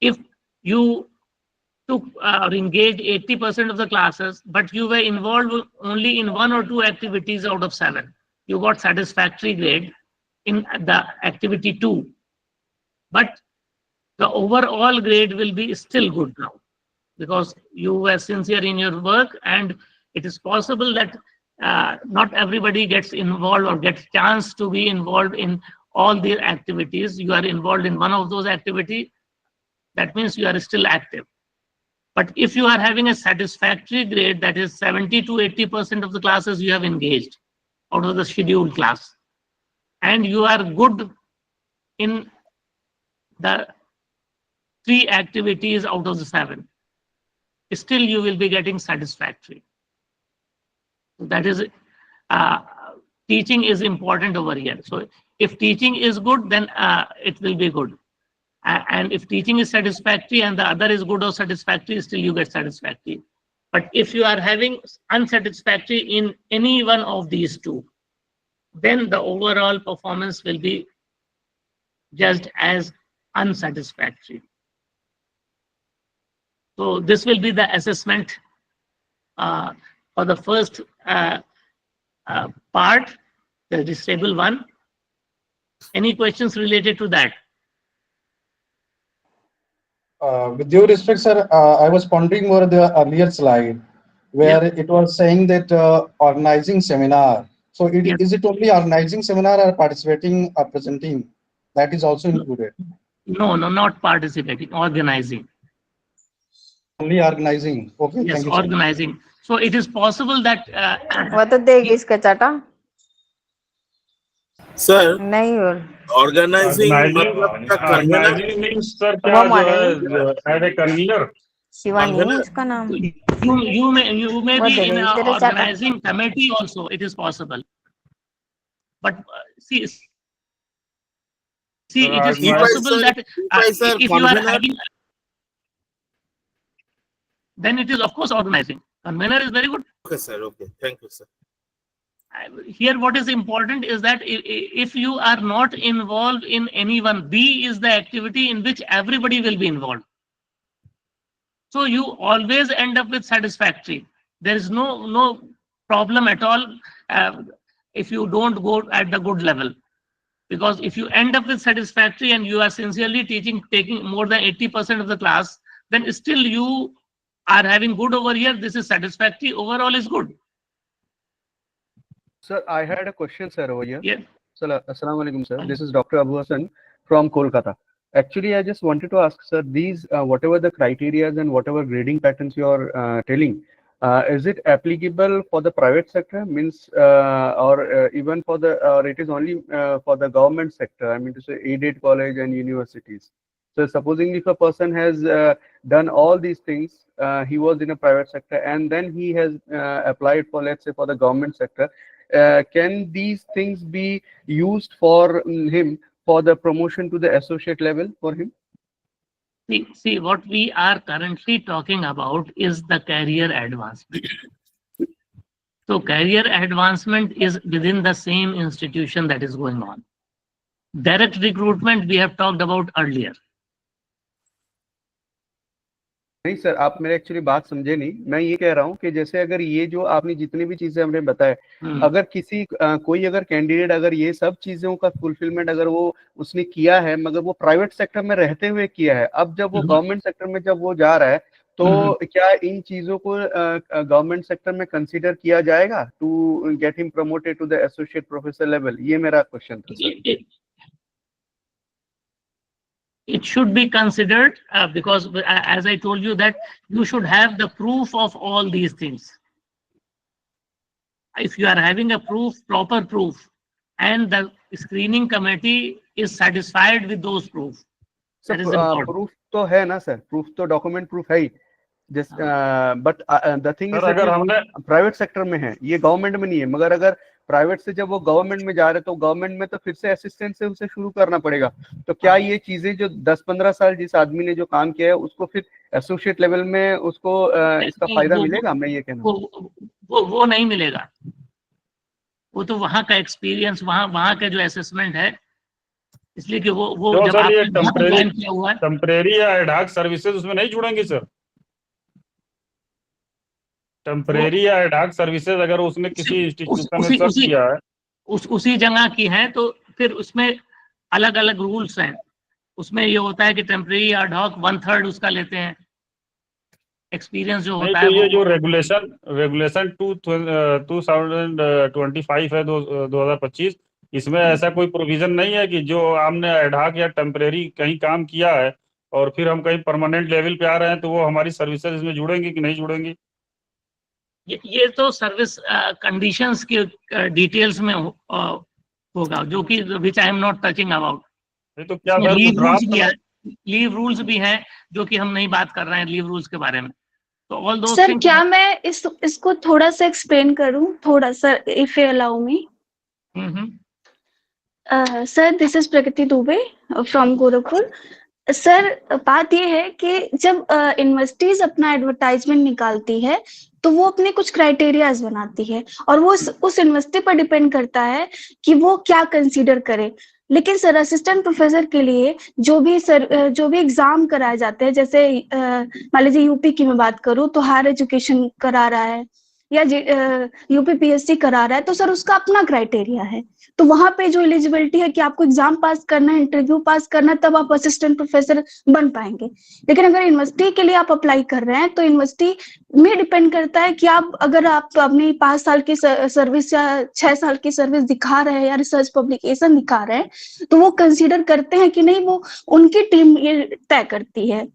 If you took or engaged 80% of the classes, but you were involved only in 1 or 2 activities out of 7, you got satisfactory grade in the activity 2. But the overall grade will be still good now, because you were sincere in your work, and it is possible that not everybody gets involved or gets chance to be involved in all their activities. You are involved in one of those activities, that means you are still active. But if you are having a satisfactory grade, that is 70 to 80% of the classes you have engaged out of the scheduled class, and you are good in the 3 activities out of the 7, still you will be getting satisfactory. That is, teaching is important over here. So if teaching is good, then it will be good. And if teaching is satisfactory and the other is good or satisfactory, still you get satisfactory. But if you are having unsatisfactory in any one of these 2, then the overall performance will be judged as unsatisfactory. So this will be the assessment for the first part, the table 1. Any questions related to that? With due respect, sir, I was pondering over the earlier slide where it was saying that organizing seminar. So is it only organizing seminar or participating or presenting? That is also included. No, not participating, organizing. Only organizing. Okay, yes, thank you, organizing. Sir. So it is possible that वो तो देगी इसका चाटा sir नहीं और organising मतलब का convener means sir क्या जो है एज ए कन्वीनर शिवानी उसका नाम you may What be the in hell? an There is a- organizing committee also, it is possible. But see, it is If I possible say- that if I say if you are convener- having, then it is of course organizing. Convener is very good. Okay, sir. Okay, thank you, sir. Here what is important is that if you are not involved in any one, B is the activity in which everybody will be involved. So you always end up with satisfactory. There is no problem at all if you don't go at the good level. Because if you end up with satisfactory and you are sincerely teaching, taking more than 80% of the class, then still you are having good over here. This is satisfactory. Overall is good. Sir, I had a question, sir, over here. Yeah. Sir, Assalamu alaikum, sir. This is Dr. Abu Hassan from Kolkata. Actually, I just wanted to ask, sir, these whatever the criteria and whatever grading patterns you are telling, is it applicable for the private sector? Means, or even for the, or it is only for the government sector? I mean to say, aided college and universities. So, supposing if a person has done all these things, he was in a private sector, and then he has applied for, let's say, for the government sector. Can these things be used for him for the promotion to the associate level for him? See, what we are currently talking about is the career advancement. So career advancement is within the same institution that is going on. Direct recruitment we have talked about earlier. नहीं sir, आप मेरे actually बात समझे नहीं. मैं ये कह रहा हूँ कि जैसे अगर ये जो आपने जितनी भी चीजें हमने बताए, अगर किसी कोई अगर कैंडिडेट अगर ये सब चीजों का फुलफिलमेंट अगर वो उसने किया है, मगर वो प्राइवेट सेक्टर में रहते हुए किया है, अब जब वो गवर्नमेंट सेक्टर में जब वो जा रहा है, तो क्या इन चीजों को गवर्नमेंट सेक्टर में कंसीडर किया जाएगा to get him promoted to the associate professor level? ये मेरा क्वेश्चन था sir. It should be considered because as I told you that you should have the proof of all these things. If you are having a proof, proper proof, and the screening committee is satisfied with those proof, that is important. Proof तो है ना sir, proof तो document proof है ही. जिस but the thing is sir अगर हमने private sector में है, ये गवर्नमेंट में नहीं है, मगर अगर प्राइवेट से जब वो गवर्नमेंट में जा रहे तो गवर्नमेंट में तो फिर से असिस्टेंट से उसे शुरू करना पड़ेगा। तो क्या ये चीजें जो 10-15 साल जिस आदमी ने जो काम किया है उसको फिर एसोसिएट लेवल में उसको इसका नहीं, फायदा मिलेगा? मैं ये कहना वो नहीं मिलेगा। वो तो वहाँ का एक्सपीरियंस, वहाँ का जो असेसमेंट है, इसलिए कि वो तो जब सर ये आपने ज्वाइन किया हुआ है। टेम्परेरी या एडहॉक सर्विसेज उसमें नहीं जुड़ेंगी सर? टेम्परेरी या एडहॉक सर्विसेज अगर उसने किसी इंस्टीट्यूशन में सर्च किया है, उसी जगह की है, तो फिर उसमें अलग अलग रूल्स हैं। उसमें ये होता है कि टेम्परेरी या एडहॉक 1/3 उसका लेते हैं, एक्सपीरियंस जो नहीं होता तो है ये वो। जो रेगुलेशन 2025 है 2025, इसमें ऐसा कोई प्रोविजन नहीं है कि जो हमने एडहॉक या टेम्परेरी कहीं काम किया है और फिर हम कहीं परमानेंट लेवल पे आ रहे हैं तो वो हमारी सर्विसेज इसमें जुड़ेंगी कि नहीं जुड़ेंगी? ये तो सर्विस कंडीशंस के डिटेल्स में होगा, जो कि which I am not touching about. तो क्या सर लीव रूल्स भी हैं जो कि हम नहीं बात कर रहे हैं लीव रूल्स के बारे में। तो ऑल दोस सर थिंग्स। क्या मैं इसको थोड़ा सा एक्सप्लेन करूं, थोड़ा सा, if you allow me? Sir, this is प्रकृति दुबे फ्रॉम गोरखपुर। सर, बात ये है कि जब यूनिवर्सिटीज अपना एडवर्टाइजमेंट निकालती है तो वो अपने कुछ क्राइटेरियाज बनाती है और वो उस यूनिवर्सिटी पर डिपेंड करता है कि वो क्या कंसीडर करे। लेकिन सर, असिस्टेंट प्रोफेसर के लिए जो भी एग्जाम कराए जाते हैं, जैसे मान लीजिए यूपी की मैं बात करूं तो हायर एजुकेशन करा रहा है या यूपी पीएससी करा रहा है, तो सर उसका अपना क्राइटेरिया है। तो वहां पे जो एलिजिबिलिटी है कि आपको एग्जाम पास करना है, इंटरव्यू पास करना है, तब आप असिस्टेंट प्रोफेसर बन पाएंगे। लेकिन अगर यूनिवर्सिटी के लिए आप अप्लाई कर रहे हैं तो यूनिवर्सिटी में डिपेंड करता है कि अगर आप अपनी 5 साल की सर्विस या 6 साल की सर्विस दिखा रहे हैं या रिसर्च पब्लिकेशन दिखा रहे हैं, तो वो कंसीडर करते हैं कि नहीं, वो उनकी टीम ये तय करती है।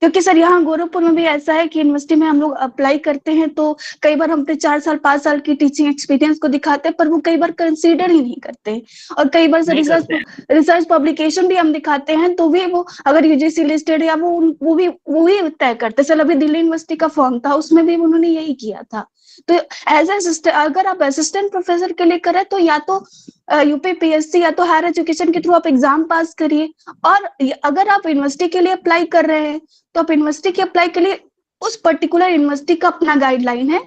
क्योंकि सर यहाँ गोरखपुर में भी ऐसा है कि यूनिवर्सिटी में हम लोग अप्लाई करते हैं तो कई बार हम पे 4 साल 5 साल की टीचिंग एक्सपीरियंस को दिखाते हैं, पर वो कई बार कंसीडर ही नहीं करते। और कई बार सर रिसर्च पब्लिकेशन भी हम दिखाते हैं तो भी वो अगर यूजीसी लिस्टेड या वो भी तय करते। सर अभी दिल्ली यूनिवर्सिटी का फॉर्म था, उसमें भी उन्होंने यही किया था। तो अगर आप असिस्टेंट प्रोफेसर के लिए करें तो या तो यूपी पीएससी या तो हायर एजुकेशन के थ्रू आप एग्जाम पास करिए, और अगर आप यूनिवर्सिटी के लिए अप्लाई कर रहे हैं तो आप यूनिवर्सिटी के अप्लाई के लिए उस पर्टिकुलर यूनिवर्सिटी का अपना गाइडलाइन है,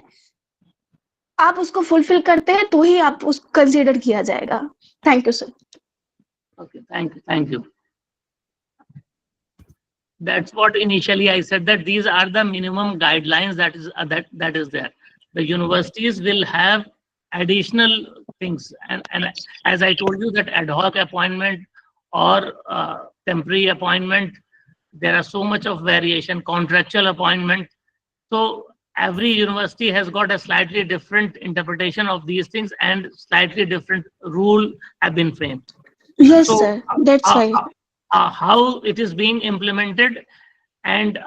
आप उसको फुलफिल करते हैं तो ही आप उसको कंसीडर किया जाएगा। Thank you sir. Okay, thank you. That's what initially I said, that these are the minimum guidelines that is there. The universities will have additional things, and as I told you, that ad hoc appointment or temporary appointment, there are so much of variation. Contractual appointment, so every university has got a slightly different interpretation of these things, and slightly different rule have been framed. Yes, so, sir, that's right. How it is being implemented and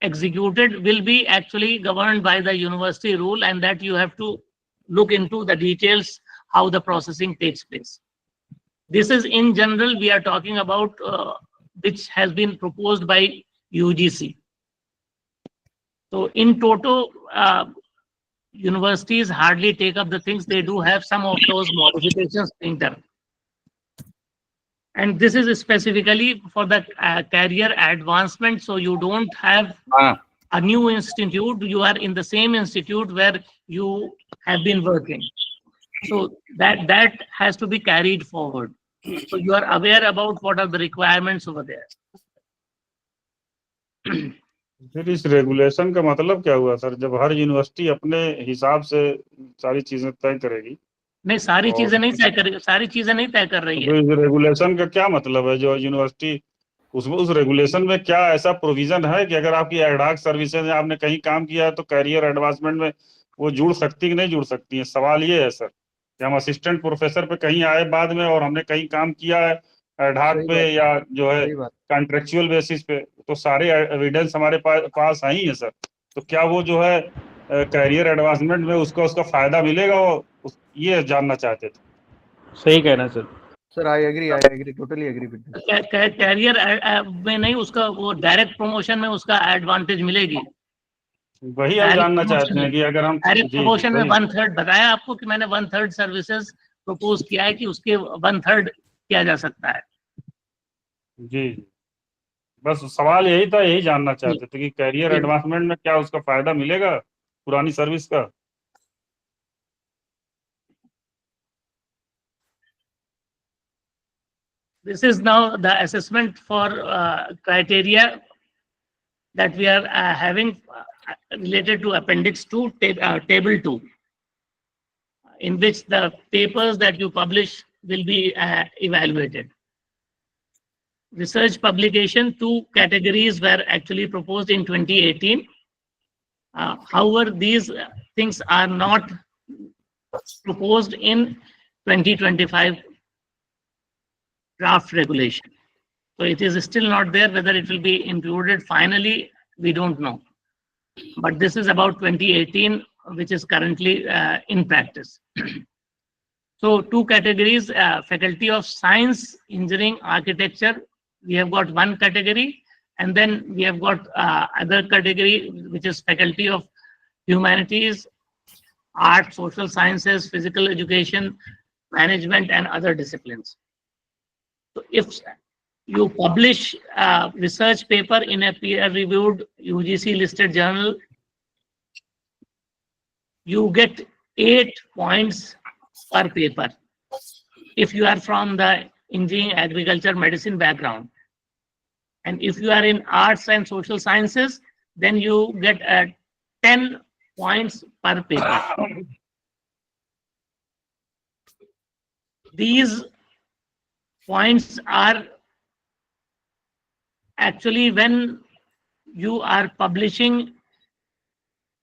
executed will be actually governed by the university rule, and that you have to look into the details how the processing takes place. This is in general we are talking about, which has been proposed by UGC. So in total, universities hardly take up the things. They do have some of those modifications being done. And this is specifically for the career advancement. So you don't have a new institute, you are in the same institute where you have been working. So that has to be carried forward. So you are aware about what are the requirements over there. फिर इस regulation का मतलब क्या हुआ sir, जब हर university अपने हिसाब से सारी चीजें तय करेगी? नहीं, सारी चीजें नहीं तय करेगी, सारी चीजें नहीं तय कर रही है। तो रेगुलेशन का क्या मतलब है? जो यूनिवर्सिटी उस रेगुलेशन में क्या ऐसा प्रोविजन है कि अगर आपकी एडहॉक सर्विसेज है, आपने कहीं काम किया है, तो कैरियर एडवांसमेंट में वो जुड़ सकती कि नहीं जुड़ सकती है? सवाल ये है सर कि हम असिस्टेंट प्रोफेसर पे कहीं आए बाद में और हमने कहीं काम किया है एडहॉक पे या जो है कॉन्ट्रेक्चुअल बेसिस पे, तो सारे एविडेंस हमारे पास ही है सर। तो क्या वो जो है कैरियर एडवांसमेंट में उसका फायदा मिलेगा? वो ये जानना चाहते थे। सही कह रहे हैं sir. Sir, I agree, totally agree with this. Career में नहीं, उसका वो डायरेक्ट प्रमोशन में उसका एडवांटेज मिलेगी। वही हम जानना चाहते हैं कि अगर हम डायरेक्ट जी प्रमोशन में वही 1/3 बताया आपको कि मैंने 1/3 सर्विसेज प्रपोज किया है कि उसके 1/3 किया जा सकता है। जी बस सवाल यही था, यही जानना चाहते थे कि कैरियर जी। एडवांसमेंट में क्या उसका फायदा मिलेगा पुरानी सर्विस का। This is now the assessment for criteria that we are having related to Appendix 2, Table 2, in which the papers that you publish will be evaluated. Research publication, 2 categories were actually proposed in 2018. However, these things are not proposed in 2025 draft regulation. So it is still not there. Whether it will be included finally, we don't know. But this is about 2018, which is currently in practice. So 2 categories, faculty of science, engineering, architecture, we have got 1 category, and then we have got other category, which is faculty of humanities, art, social sciences, physical education, management, and other disciplines. So if you publish a research paper in a peer-reviewed UGC listed journal, you get 8 points per paper. If you are from the engineering, agriculture, medicine background, and if you are in arts and social sciences, then you get 10 points per paper. These points are actually when you are publishing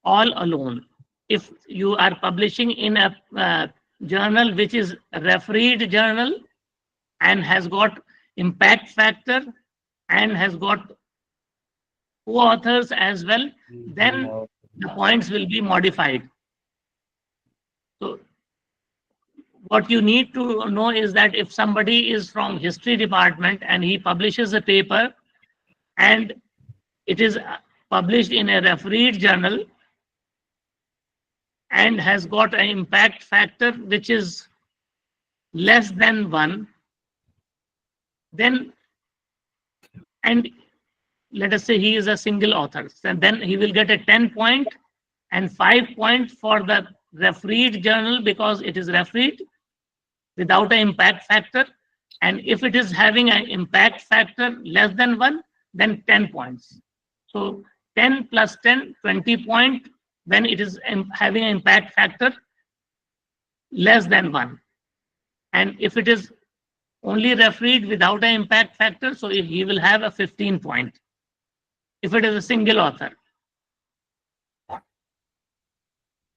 all alone. If you are publishing in a journal which is a refereed journal and has got impact factor and has got co-authors as well, then the points will be modified. So what you need to know is that if somebody is from history department and he publishes a paper and it is published in a refereed journal and has got an impact factor which is less than 1, then, and let us say he is a single author, then he will get a 10 point and 5 point for the refereed journal because it is refereed without an impact factor. And if it is having an impact factor less than 1, then 10 points. So 10 plus 10, 20 point when it is having an impact factor less than 1. And if it is only refereed without an impact factor, so he will have a 15 point. If it is a single author.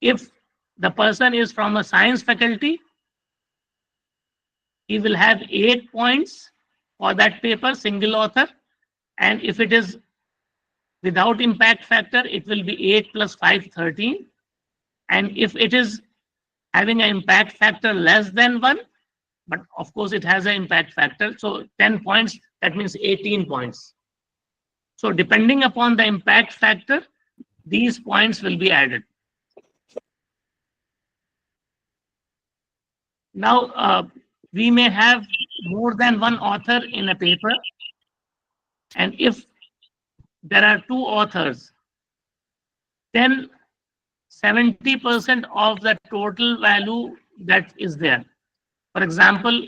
If the person is from a science faculty, he will have 8 points for that paper, single author. And if it is without impact factor, it will be 8 plus 5, 13. And if it is having an impact factor less than 1, but of course it has an impact factor, so 10 points, that means 18 points. So depending upon the impact factor, these points will be added. Now, we may have more than 1 author in a paper, and if there are 2 authors, then 70% of the total value that is there. For example,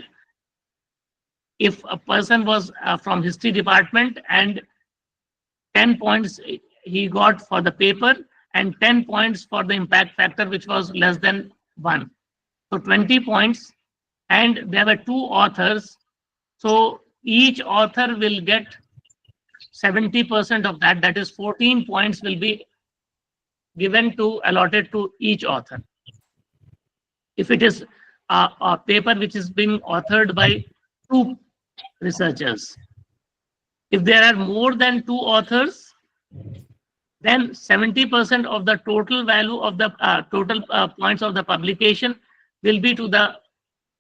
if a person was from history department and 10 points he got for the paper and 10 points for the impact factor, which was less than 1. So 20 points, and there were 2 authors. So each author will get 70% of that, that is 14 points will be given to, allotted to each author. If it is a paper which is being authored by 2 researchers. If there are more than 2 authors, then 70% of the total value of the total points of the publication will be to the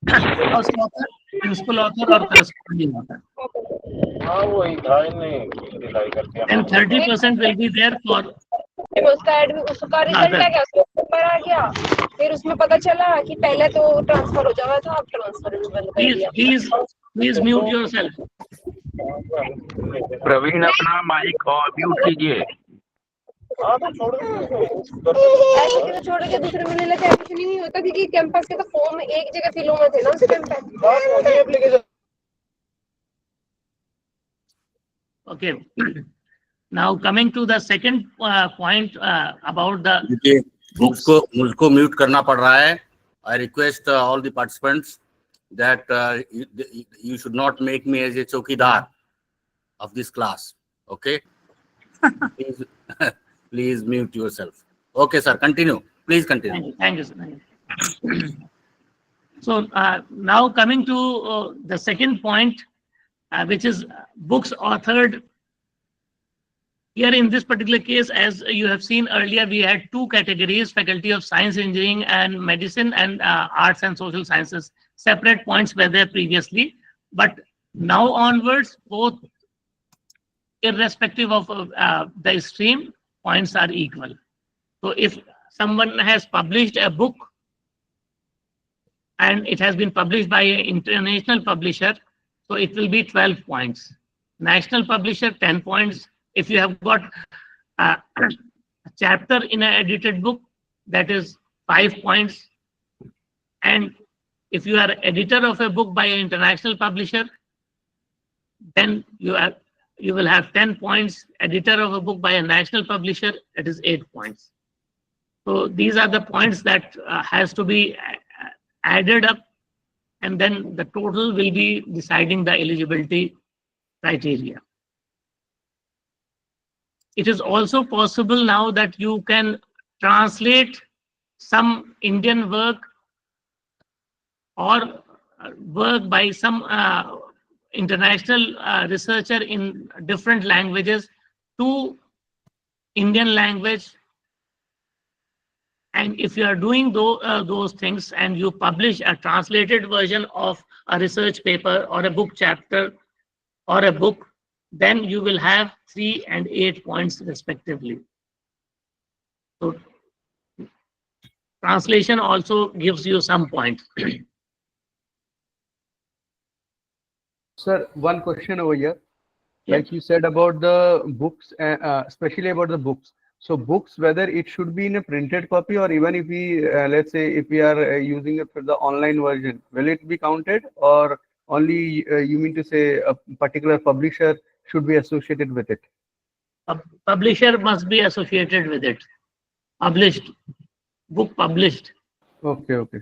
first author, principal author or corresponding author. And 30% will be there for उसका result other. आ गया, उसका paper आ गया, फिर उसमें पता चला कि पहले तो ट्रांसफर हो जाना था, अब ट्रांसफर भी बंद कर दिया। Please mute yourself. प्रवीण अपना माइक और म्यूट कीजिए। ऐसे तो छोड़ के दूसरे में ले लेते, ऐसे नहीं होता क्योंकि कैंपस के तो फॉर्म एक जगह फिल होना थे ना उसे campus. Okay. Now coming to the second point about the मुझको म्यूट करना पड़ रहा है। I request all the participants that you should not make me as a chowkidar of this class. Okay? Please mute yourself. Okay, sir. Continue. Please continue. Thank you, sir. Thank you. So now coming to the second point, which is books authored. Here in this particular case, as you have seen earlier, we had two categories: Faculty of Science, Engineering and Medicine, and Arts and Social Sciences. Separate points were there previously, but now onwards, both, irrespective of the stream, points are equal. So if someone has published a book and it has been published by an international publisher, so it will be 12 points. National publisher, 10 points. If you have got a chapter in an edited book, that is 5 points. And if you are editor of a book by an international publisher, then you will have 10 points. Editor of a book by a national publisher, that is 8 points. So these are the points that has to be added up, and then the total will be deciding the eligibility criteria. It is also possible now that you can translate some Indian work or work by some international researcher in different languages to Indian language. And if you are doing those things and you publish a translated version of a research paper or a book chapter or a book, then you will have 3 and 8 points respectively. So translation also gives you some points. Sir, one question over here. Like you said about the books, especially about the books. So books, whether it should be in a printed copy or even if we, let's say, if we are using it for the online version, will it be counted, or only you mean to say a particular publisher should be associated with it? A publisher must be associated with it. Published, book published. Okay, okay.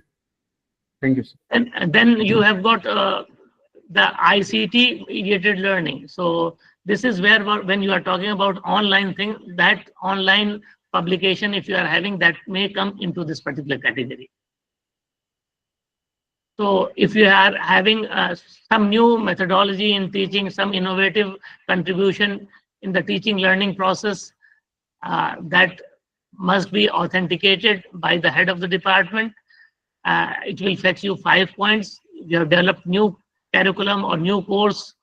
Thank you, sir. And then you have got the ICT mediated learning. So this is where, when you are talking about online thing, that online publication, if you are having, that may come into this particular category. So if you are having some new methodology in teaching, some innovative contribution in the teaching learning process, that must be authenticated by the head of the department. It will fetch you 5 points. If you have developed new curriculum or new course,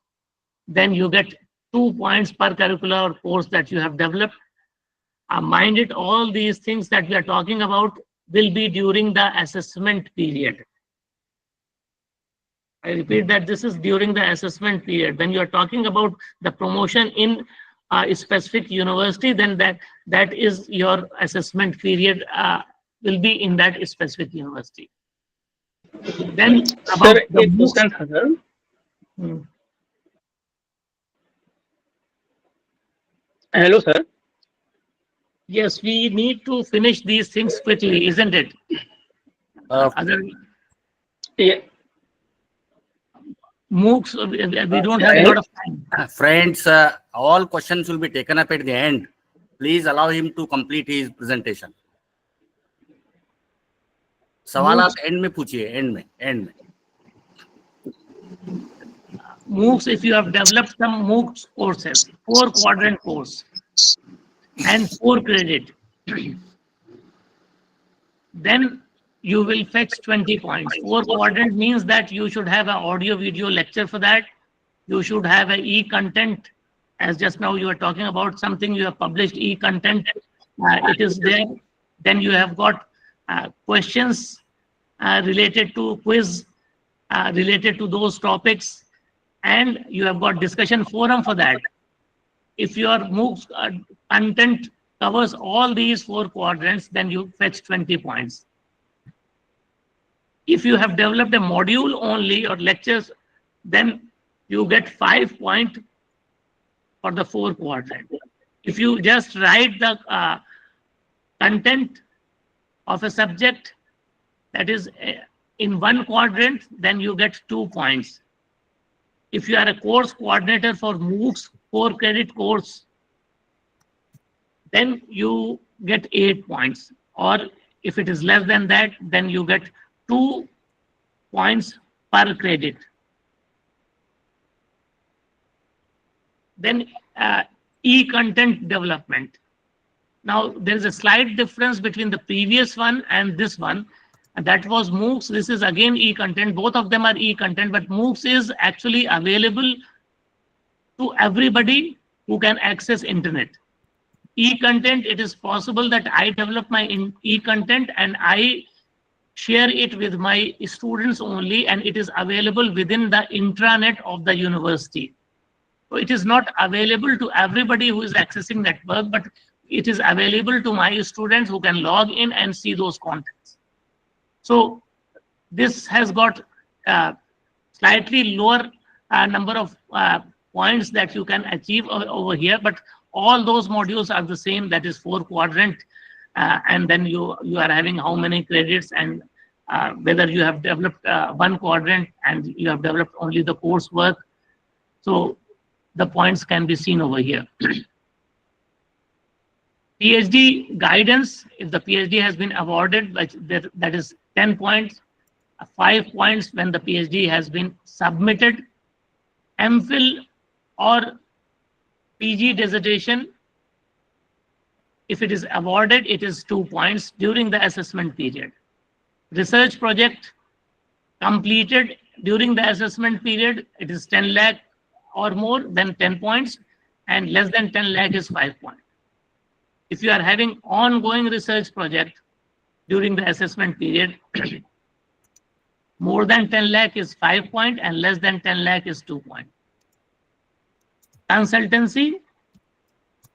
then you get 2 points per curricular or course that you have developed. Mind it, all these things that we are talking about will be during the assessment period. I repeat that this is during the assessment period. When you are talking about the promotion in a specific university, then that is your assessment period will be in that specific university. Then about the books. Hello, sir. Yes, we need to finish these things quickly, isn't it? Yeah. MOOCs, we don't have a lot of time. Friends, all questions will be taken up at the end. Please allow him to complete his presentation. सवाल आप end में पूछिए, end में. MOOCs, if you have developed some MOOCs courses, 4 quadrant course and 4 credit, then you will fetch 20 points. 4 quadrant means that you should have an audio video lecture for that. You should have an e-content, as just now you were talking about something you have published e-content. It is there. Then you have got questions related to quiz, related to those topics, and you have got discussion forum for that. If your MOOC's content covers all these 4 quadrants, then you fetch 20 points. If you have developed a module only or lectures, then you get 5 points for the 4 quadrant. If you just write the content of a subject that is in 1 quadrant, then you get 2 points. If you are a course coordinator for MOOC's 4 credit course, then you get 8 points. Or if it is less than that, then you get 2 points per credit. Then e-content development. Now there is a slight difference between the previous one and this one. And that was MOOCs. This is again e-content. Both of them are e-content, but MOOCs is actually available to everybody who can access internet. E-content, it is possible that I develop my e-content and I share it with my students only, and it is available within the intranet of the university. So it is not available to everybody who is accessing network, but it is available to my students who can log in and see those contents. So this has got slightly lower number of points that you can achieve over here, but all those modules are the same, that is 4 quadrant, and then you are having how many credits, and whether you have developed 1 quadrant and you have developed only the coursework. So the points can be seen over here. PhD guidance, if the PhD has been awarded, that is 10 points, 5 points when the PhD has been submitted. MPhil or PG dissertation, if it is awarded, it is 2 points during the assessment period. Research project completed during the assessment period, it is 10 lakh or more than 10 points, and less than 10 lakh is 5 points. If you are having ongoing research project during the assessment period, more than 10 lakh is 5 points and less than 10 lakh is 2 points. Consultancy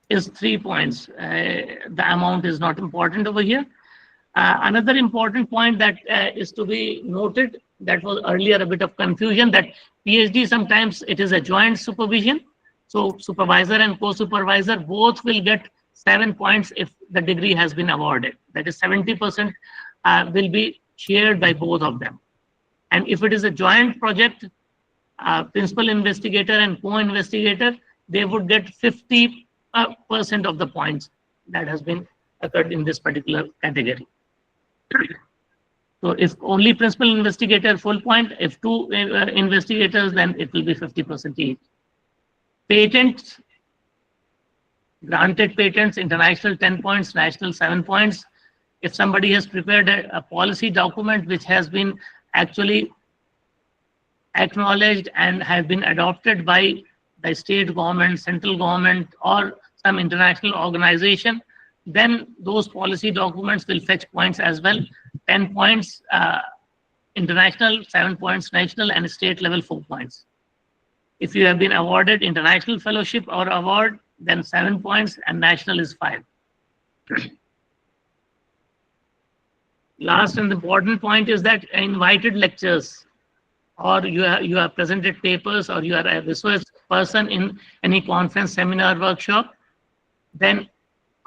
is 3 points. The amount is not important over here. Another important point that is to be noted, that was earlier a bit of confusion, that PhD sometimes it is a joint supervision. So supervisor and co-supervisor both will get 7 points if the degree has been awarded. That is 70% will be shared by both of them. And if it is a joint project, principal investigator and co-investigator, they would get 50% of the points that has been occurred in this particular category. So if only principal investigator, full point. If 2 investigators, then it will be 50% each. Patents, granted patents, international 10 points, national 7 points. If somebody has prepared a policy document which has been actually acknowledged and has been adopted by the state government, central government, or some international organization, then those policy documents will fetch points as well. 10 points international, 7 points national, and state level 4 points. If you have been awarded international fellowship or award, then 7 points, and national is 5. Last and important point is that invited lectures, or you have presented papers, or you are a resource person in any conference, seminar, workshop, then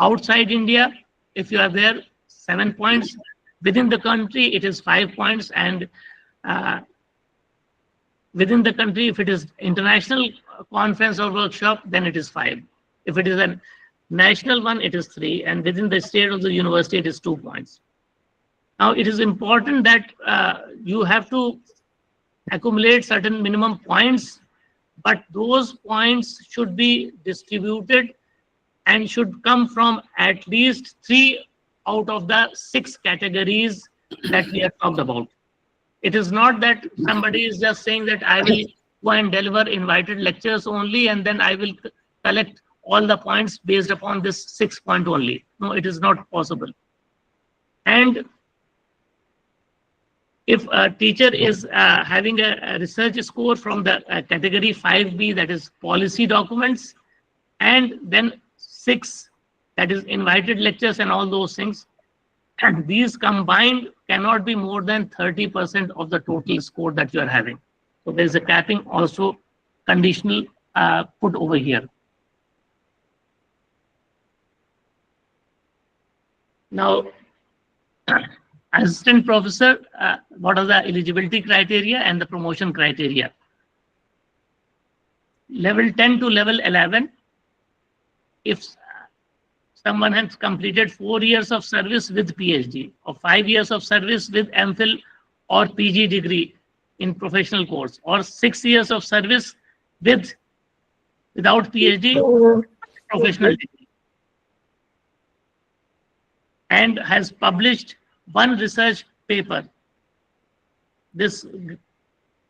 outside India, if you are there, 7 points. Within the country, it is 5 points, and within the country, if it is international conference or workshop, then it is 5. If it is a national one, it is 3, and within the state of the university, it is 2 points. Now, it is important that you have to accumulate certain minimum points, but those points should be distributed and should come from at least 3 out of the 6 categories that we have talked about. It is not that somebody is just saying that I will go and deliver invited lectures only and then I will collect all the points based upon this 6 point only. No, it is not possible. And if a teacher is having a research score from the category 5B, that is policy documents, and then 6, that is invited lectures and all those things, and these combined cannot be more than 30% of the total score that you are having. So there is a capping also conditional put over here. Now, assistant professor, what are the eligibility criteria and the promotion criteria? Level 10 to level 11, if someone has completed 4 years of service with PhD or 5 years of service with MPhil or PG degree in professional course, or 6 years of service without PhD professional degree, and has published 1 research paper. This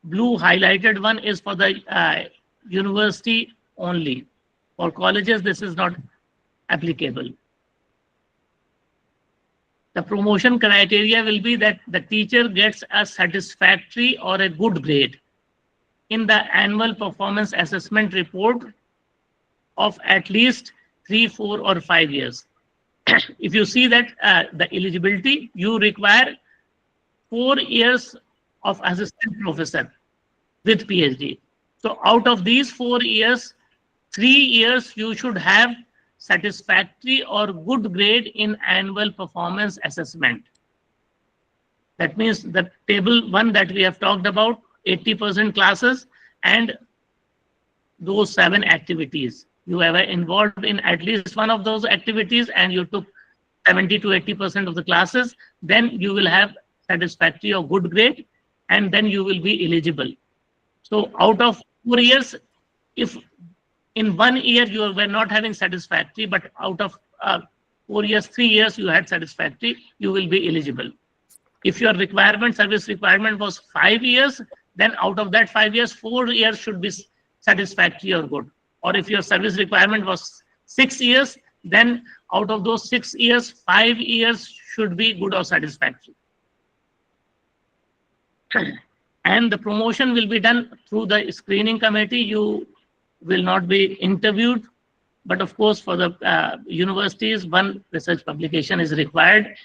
blue highlighted one is for the university only. For colleges, this is not applicable. The promotion criteria will be that the teacher gets a satisfactory or a good grade in the annual performance assessment report of at least 3, 4, or 5 years. If you see that the eligibility, you require 4 years of assistant professor with PhD. So out of these 4 years, 3 years you should have satisfactory or good grade in annual performance assessment. That means the table 1 that we have talked about, 80% classes and those 7 activities. You have involved in at least one of those activities and you took 70 to 80% of the classes, then you will have satisfactory or good grade, and then you will be eligible. So out of 4 years, if in 1 year you were not having satisfactory, but out of 4 years, 3 years you had satisfactory, you will be eligible. If your service requirement was 5 years, then out of that 5 years, 4 years should be satisfactory or good. Or if your service requirement was 6 years, then out of those 6 years, 5 years should be good or satisfactory. And the promotion will be done through the screening committee. You will not be interviewed, but of course for the universities, 1 research publication is required.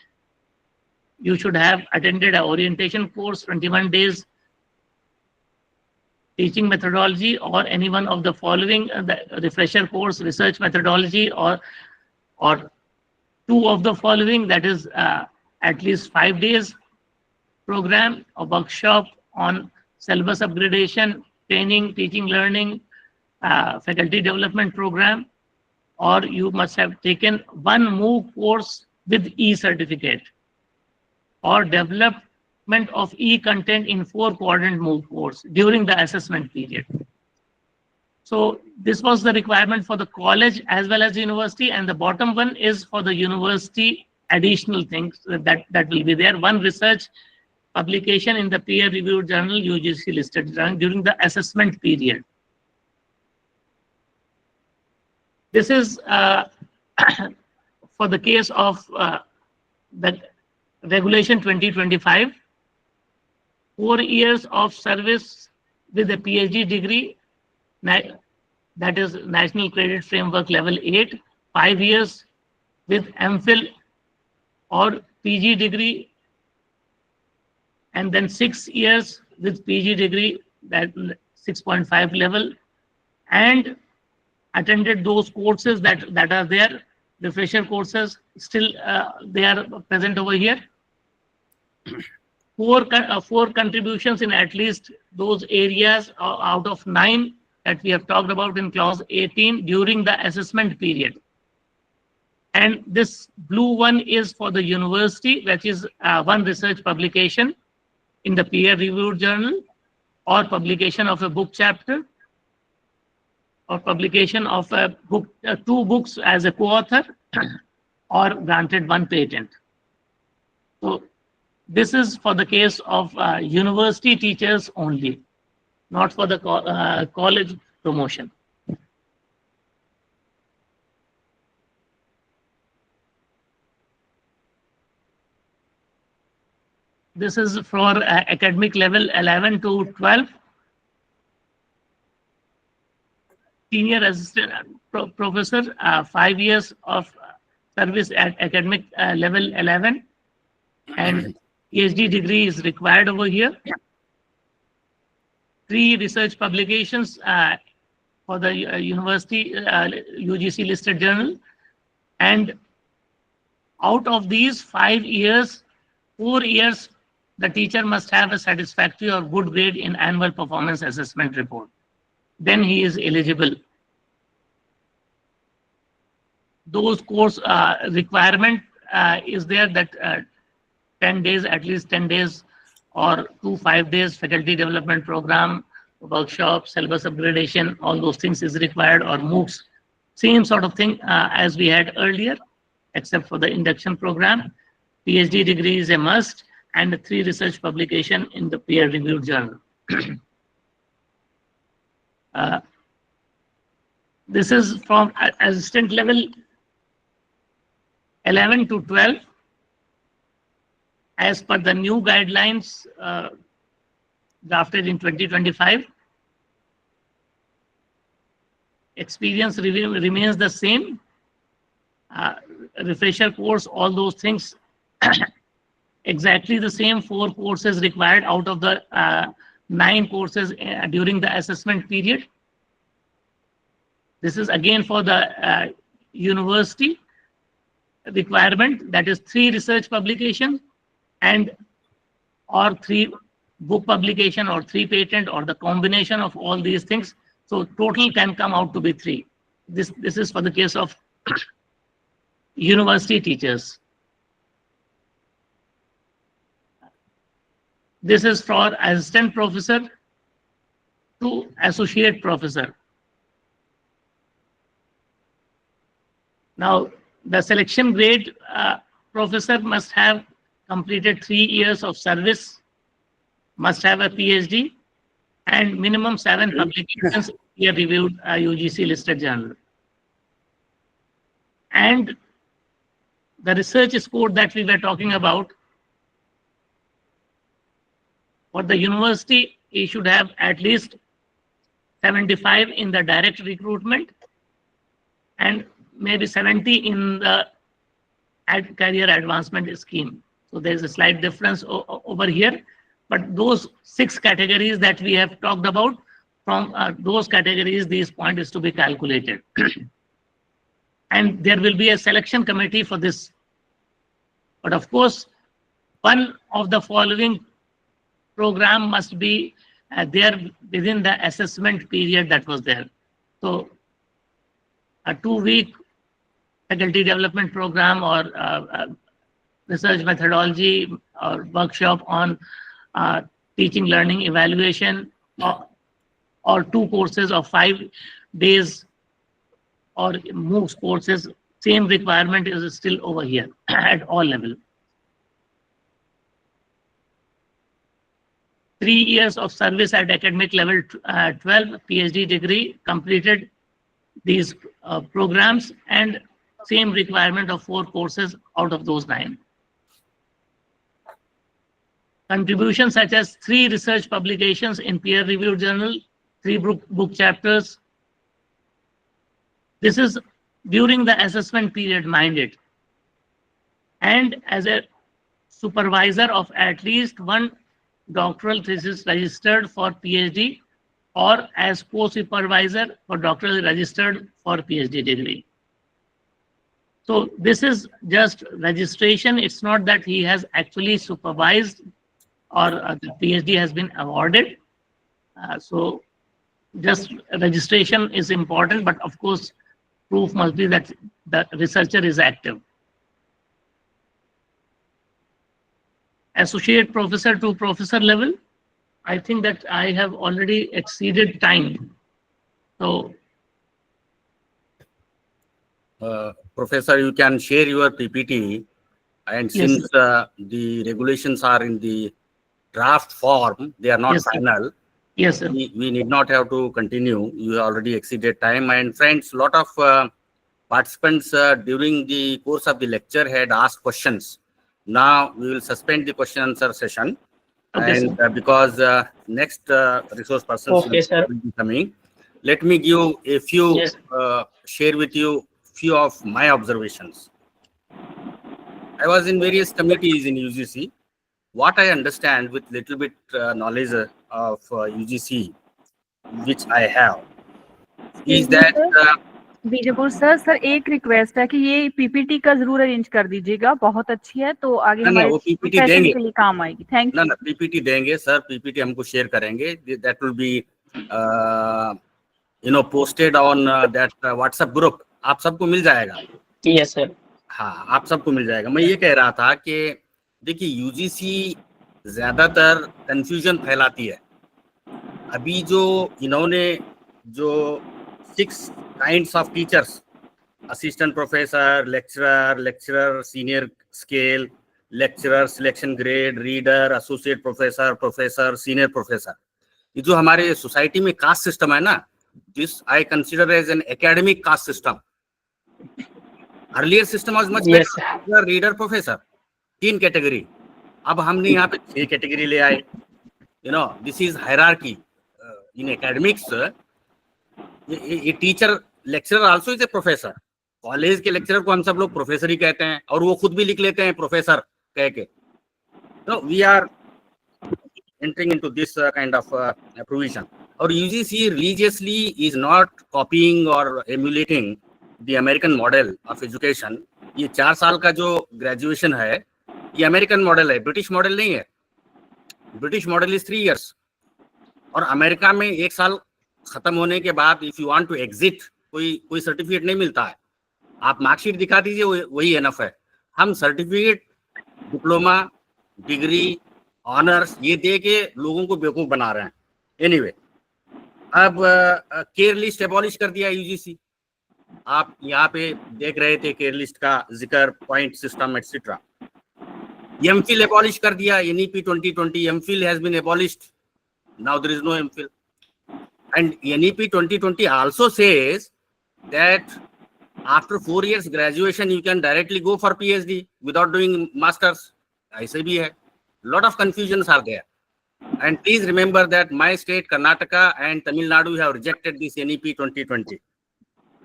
You should have attended an orientation course, 21 days, teaching methodology, or any one of the following, the refresher course, research methodology, or 2 of the following, that is at least 5 days program, a workshop on syllabus upgradation, training, teaching, learning, faculty development program, or you must have taken 1 MOOC course with e-certificate, or development of e-content in 4 quadrant MOOC course during the assessment period. So this was the requirement for the college as well as the university, and the bottom one is for the university additional things that will be there. 1 research publication in the peer-reviewed journal, UGC listed journal, during the assessment period. This is for the case of the regulation 2025, 4 years of service with a PhD degree, that is National Credit Framework Level 8, 5 years with MPhil or PG degree, and then 6 years with PG degree, that 6.5 level, and attended those courses that are there, refresher courses, still they are present over here. 4 contributions in at least those areas out of 9 that we have talked about in clause 18 during the assessment period. And this blue one is for the university, which is 1 research publication in the peer-reviewed journal, or publication of a book chapter, or publication of a book, 2 books as a co-author, or granted 1 patent. So This is for the case of university teachers only, not for the college promotion. This is for academic level 11 to 12. Senior assistant professor, 5 years of service at academic level 11, and PhD degree is required over here. 3 research publications for the university UGC listed journal, and out of these 5 years, 4 years the teacher must have a satisfactory or good grade in annual performance assessment report. Then he is eligible. Those course requirement is there that 10 days, at least 10 days or 2 5 days faculty development program, workshop, syllabus upgradation, all those things is required, or MOOCs, same sort of thing as we had earlier, except for the induction program. PhD degree is a must, and 3 research publication in the peer-reviewed journal. This is from assistant level 11 to 12. As per the new guidelines drafted in 2025, experience remains the same. Refresher course, all those things, exactly the same. 4 courses required out of the 9 courses during the assessment period. This is again for the university requirement, that is 3 research publications and or 3 book publication or 3 patent, or the combination of all these things. So total can come out to be 3. This is for the case of university teachers. This is for assistant professor to associate professor. Now, the selection grade professor must have completed 3 years of service, must have a PhD, and minimum 7 publications peer-reviewed UGC listed journal. And the research score that we were talking about, for the university, he should have at least 75 in the direct recruitment and maybe 70 in the career advancement scheme. So there's a slight difference over here, but those 6 categories that we have talked about, from those categories, these points is to be calculated. And there will be a selection committee for this. But of course, one of the following program must be there within the assessment period that was there. So a 2-week faculty development program, or research methodology, or workshop on teaching learning evaluation, or 2 courses of 5 days, or MOOCs courses, same requirement is still over here at all levels. 3 years of service at academic level 12, PhD degree, completed these programs, and same requirement of 4 courses out of those 9. Contributions such as 3 research publications in peer-reviewed journal, 3 book chapters. This is during the assessment period, mind it. And as a supervisor of at least 1 doctoral thesis registered for PhD, or as co-supervisor for doctoral registered for PhD degree. So this is just registration. It's not that he has actually supervised or the PhD has been awarded. So just registration is important, but of course, proof must be that the researcher is active. Associate professor to professor level, I think that I have already exceeded time. So, Professor, you can share your PPT And Yes, since the regulations are in the draft form, they are not Yes, sir. final. Yes, sir. We need not have to continue. You already exceeded time. And friends, lot of participants during the course of the lecture had asked questions. Now we will suspend the question answer session. Okay, And sir. because next resource persons Okay, sir. will be coming, let me give a few, Yes. share with you few of my observations. I was in various committees in UGC. What I understand with little bit knowledge of UGC, which I have, is that Bijepur sir एक request है कि ये PPT का जरूर arrange कर दीजिएगा, बहुत अच्छी है तो आगे हमारे वो पीपीटी सेशन देंगे, के लिए काम आएगी। Thank you. ना पीपीटी देंगे सर, पीपीटी हमको शेयर करेंगे, that will be posted on that WhatsApp group, आप सबको मिल जाएगा। Yes sir. हाँ, आप सबको मिल जाएगा। मैं ये कह रहा था कि देखिए यूजीसी ज्यादातर कंफ्यूजन फैलाती है। अभी जो इन्होंने जो 6 kinds of teachers, assistant professor, lecturer, senior scale, lecturer, selection grade, reader, associate professor, professor, senior professor, ये जो हमारे सोसाइटी में कास्ट सिस्टम है ना, this I consider as an academic caste system. Earlier system was much better, reader, professor, 3 category. अब हमने यहाँ पे 6 कैटेगरी ले आए। This is hierarchy in academics. ये teacher, lecturer also is a professor. College के लेक्चरर को हम सब लोग प्रोफेसर ही कहते हैं, और वो खुद भी लिख लेते हैं प्रोफेसर कह के। तो we are entering into this kind of provision. Or UGC religiously is not copying or emulating the American model of education. ये 4 साल का जो ग्रेजुएशन है, ये अमेरिकन मॉडल है, ब्रिटिश मॉडल नहीं है। ब्रिटिश मॉडल इज 3 years, और अमेरिका में 1 साल खत्म होने के बाद if you want to exit, कोई सर्टिफिकेट नहीं मिलता है। आप मार्कशीट दिखा दीजिए, वही एनफ है। हम सर्टिफिकेट, डिप्लोमा, डिग्री, ऑनर्स ये दे के लोगों को बेवकूफ बना रहे हैं। एनीवे, अब केयर लिस्ट एबॉलिश कर दिया यूजीसी। आप यहाँ पे देख रहे थे केयर लिस्ट का जिक्र, point system etcetera. MPhil abolish कर दिया, NEP 2020, MPhil has been abolished, now there is no MPhil. And NEP 2020 also says that after 4 years graduation you can directly go for PhD without doing masters. ऐसे भी है। Lot of confusions are there, and please remember that my state Karnataka and Tamil Nadu have rejected this NEP 2020.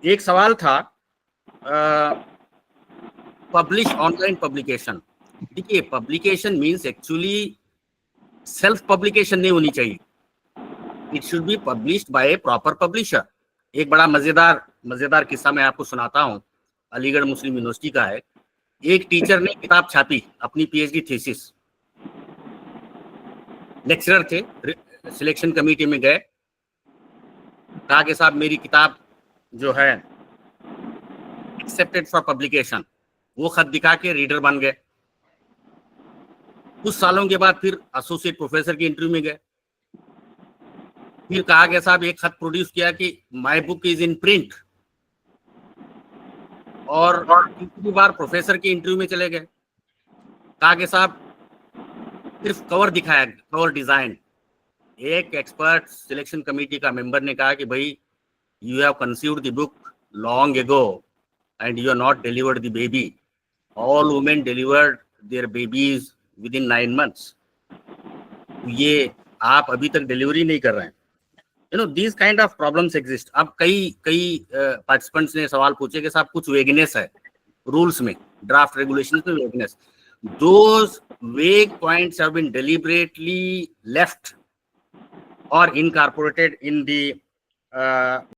एक सवाल था publish online publication. देखिए, publication means actually self publication नहीं होनी चाहिए, it should be published by A proper publisher. एक बड़ा मजेदार किस्सा मैं आपको सुनाता हूँ, अलीगढ़ मुस्लिम यूनिवर्सिटी का है। एक टीचर ने किताब छापी, अपनी पीएचडी थीसिस, लेक्चरर थे, सिलेक्शन कमेटी में गए, कहा कि साहब मेरी किताब जो है एक्सेप्टेड फॉर पब्लिकेशन। वो खत दिखा के रीडर बन गए। कुछ सालों के बाद फिर एसोसिएट प्रोफेसर की इंटरव्यू में गए, फिर कहा गया साहब एक खत प्रोड्यूस किया कि my book is in print, और तीसरी बार प्रोफेसर की इंटरव्यू में चले गए, कहा कि साहब सिर्फ कवर दिखाया, कवर डिजाइन। एक एक्सपर्ट सिलेक्शन कमेटी का मेंबर ने कहा कि भाई you have conceived the book long ago and you are not delivered the baby. All women delivered their babies within 9 months। ये आप अभी तक डिलीवरी नहीं कर रहे हैं। These kind of problems exist. अब कई पार्टिसिपेंट्स ने सवाल पूछे कि साहब कुछ वेगनेस है रूल्स में, ड्राफ्ट रेगुलेशंस में vagueness. Those vague points have been deliberately left or incorporated in the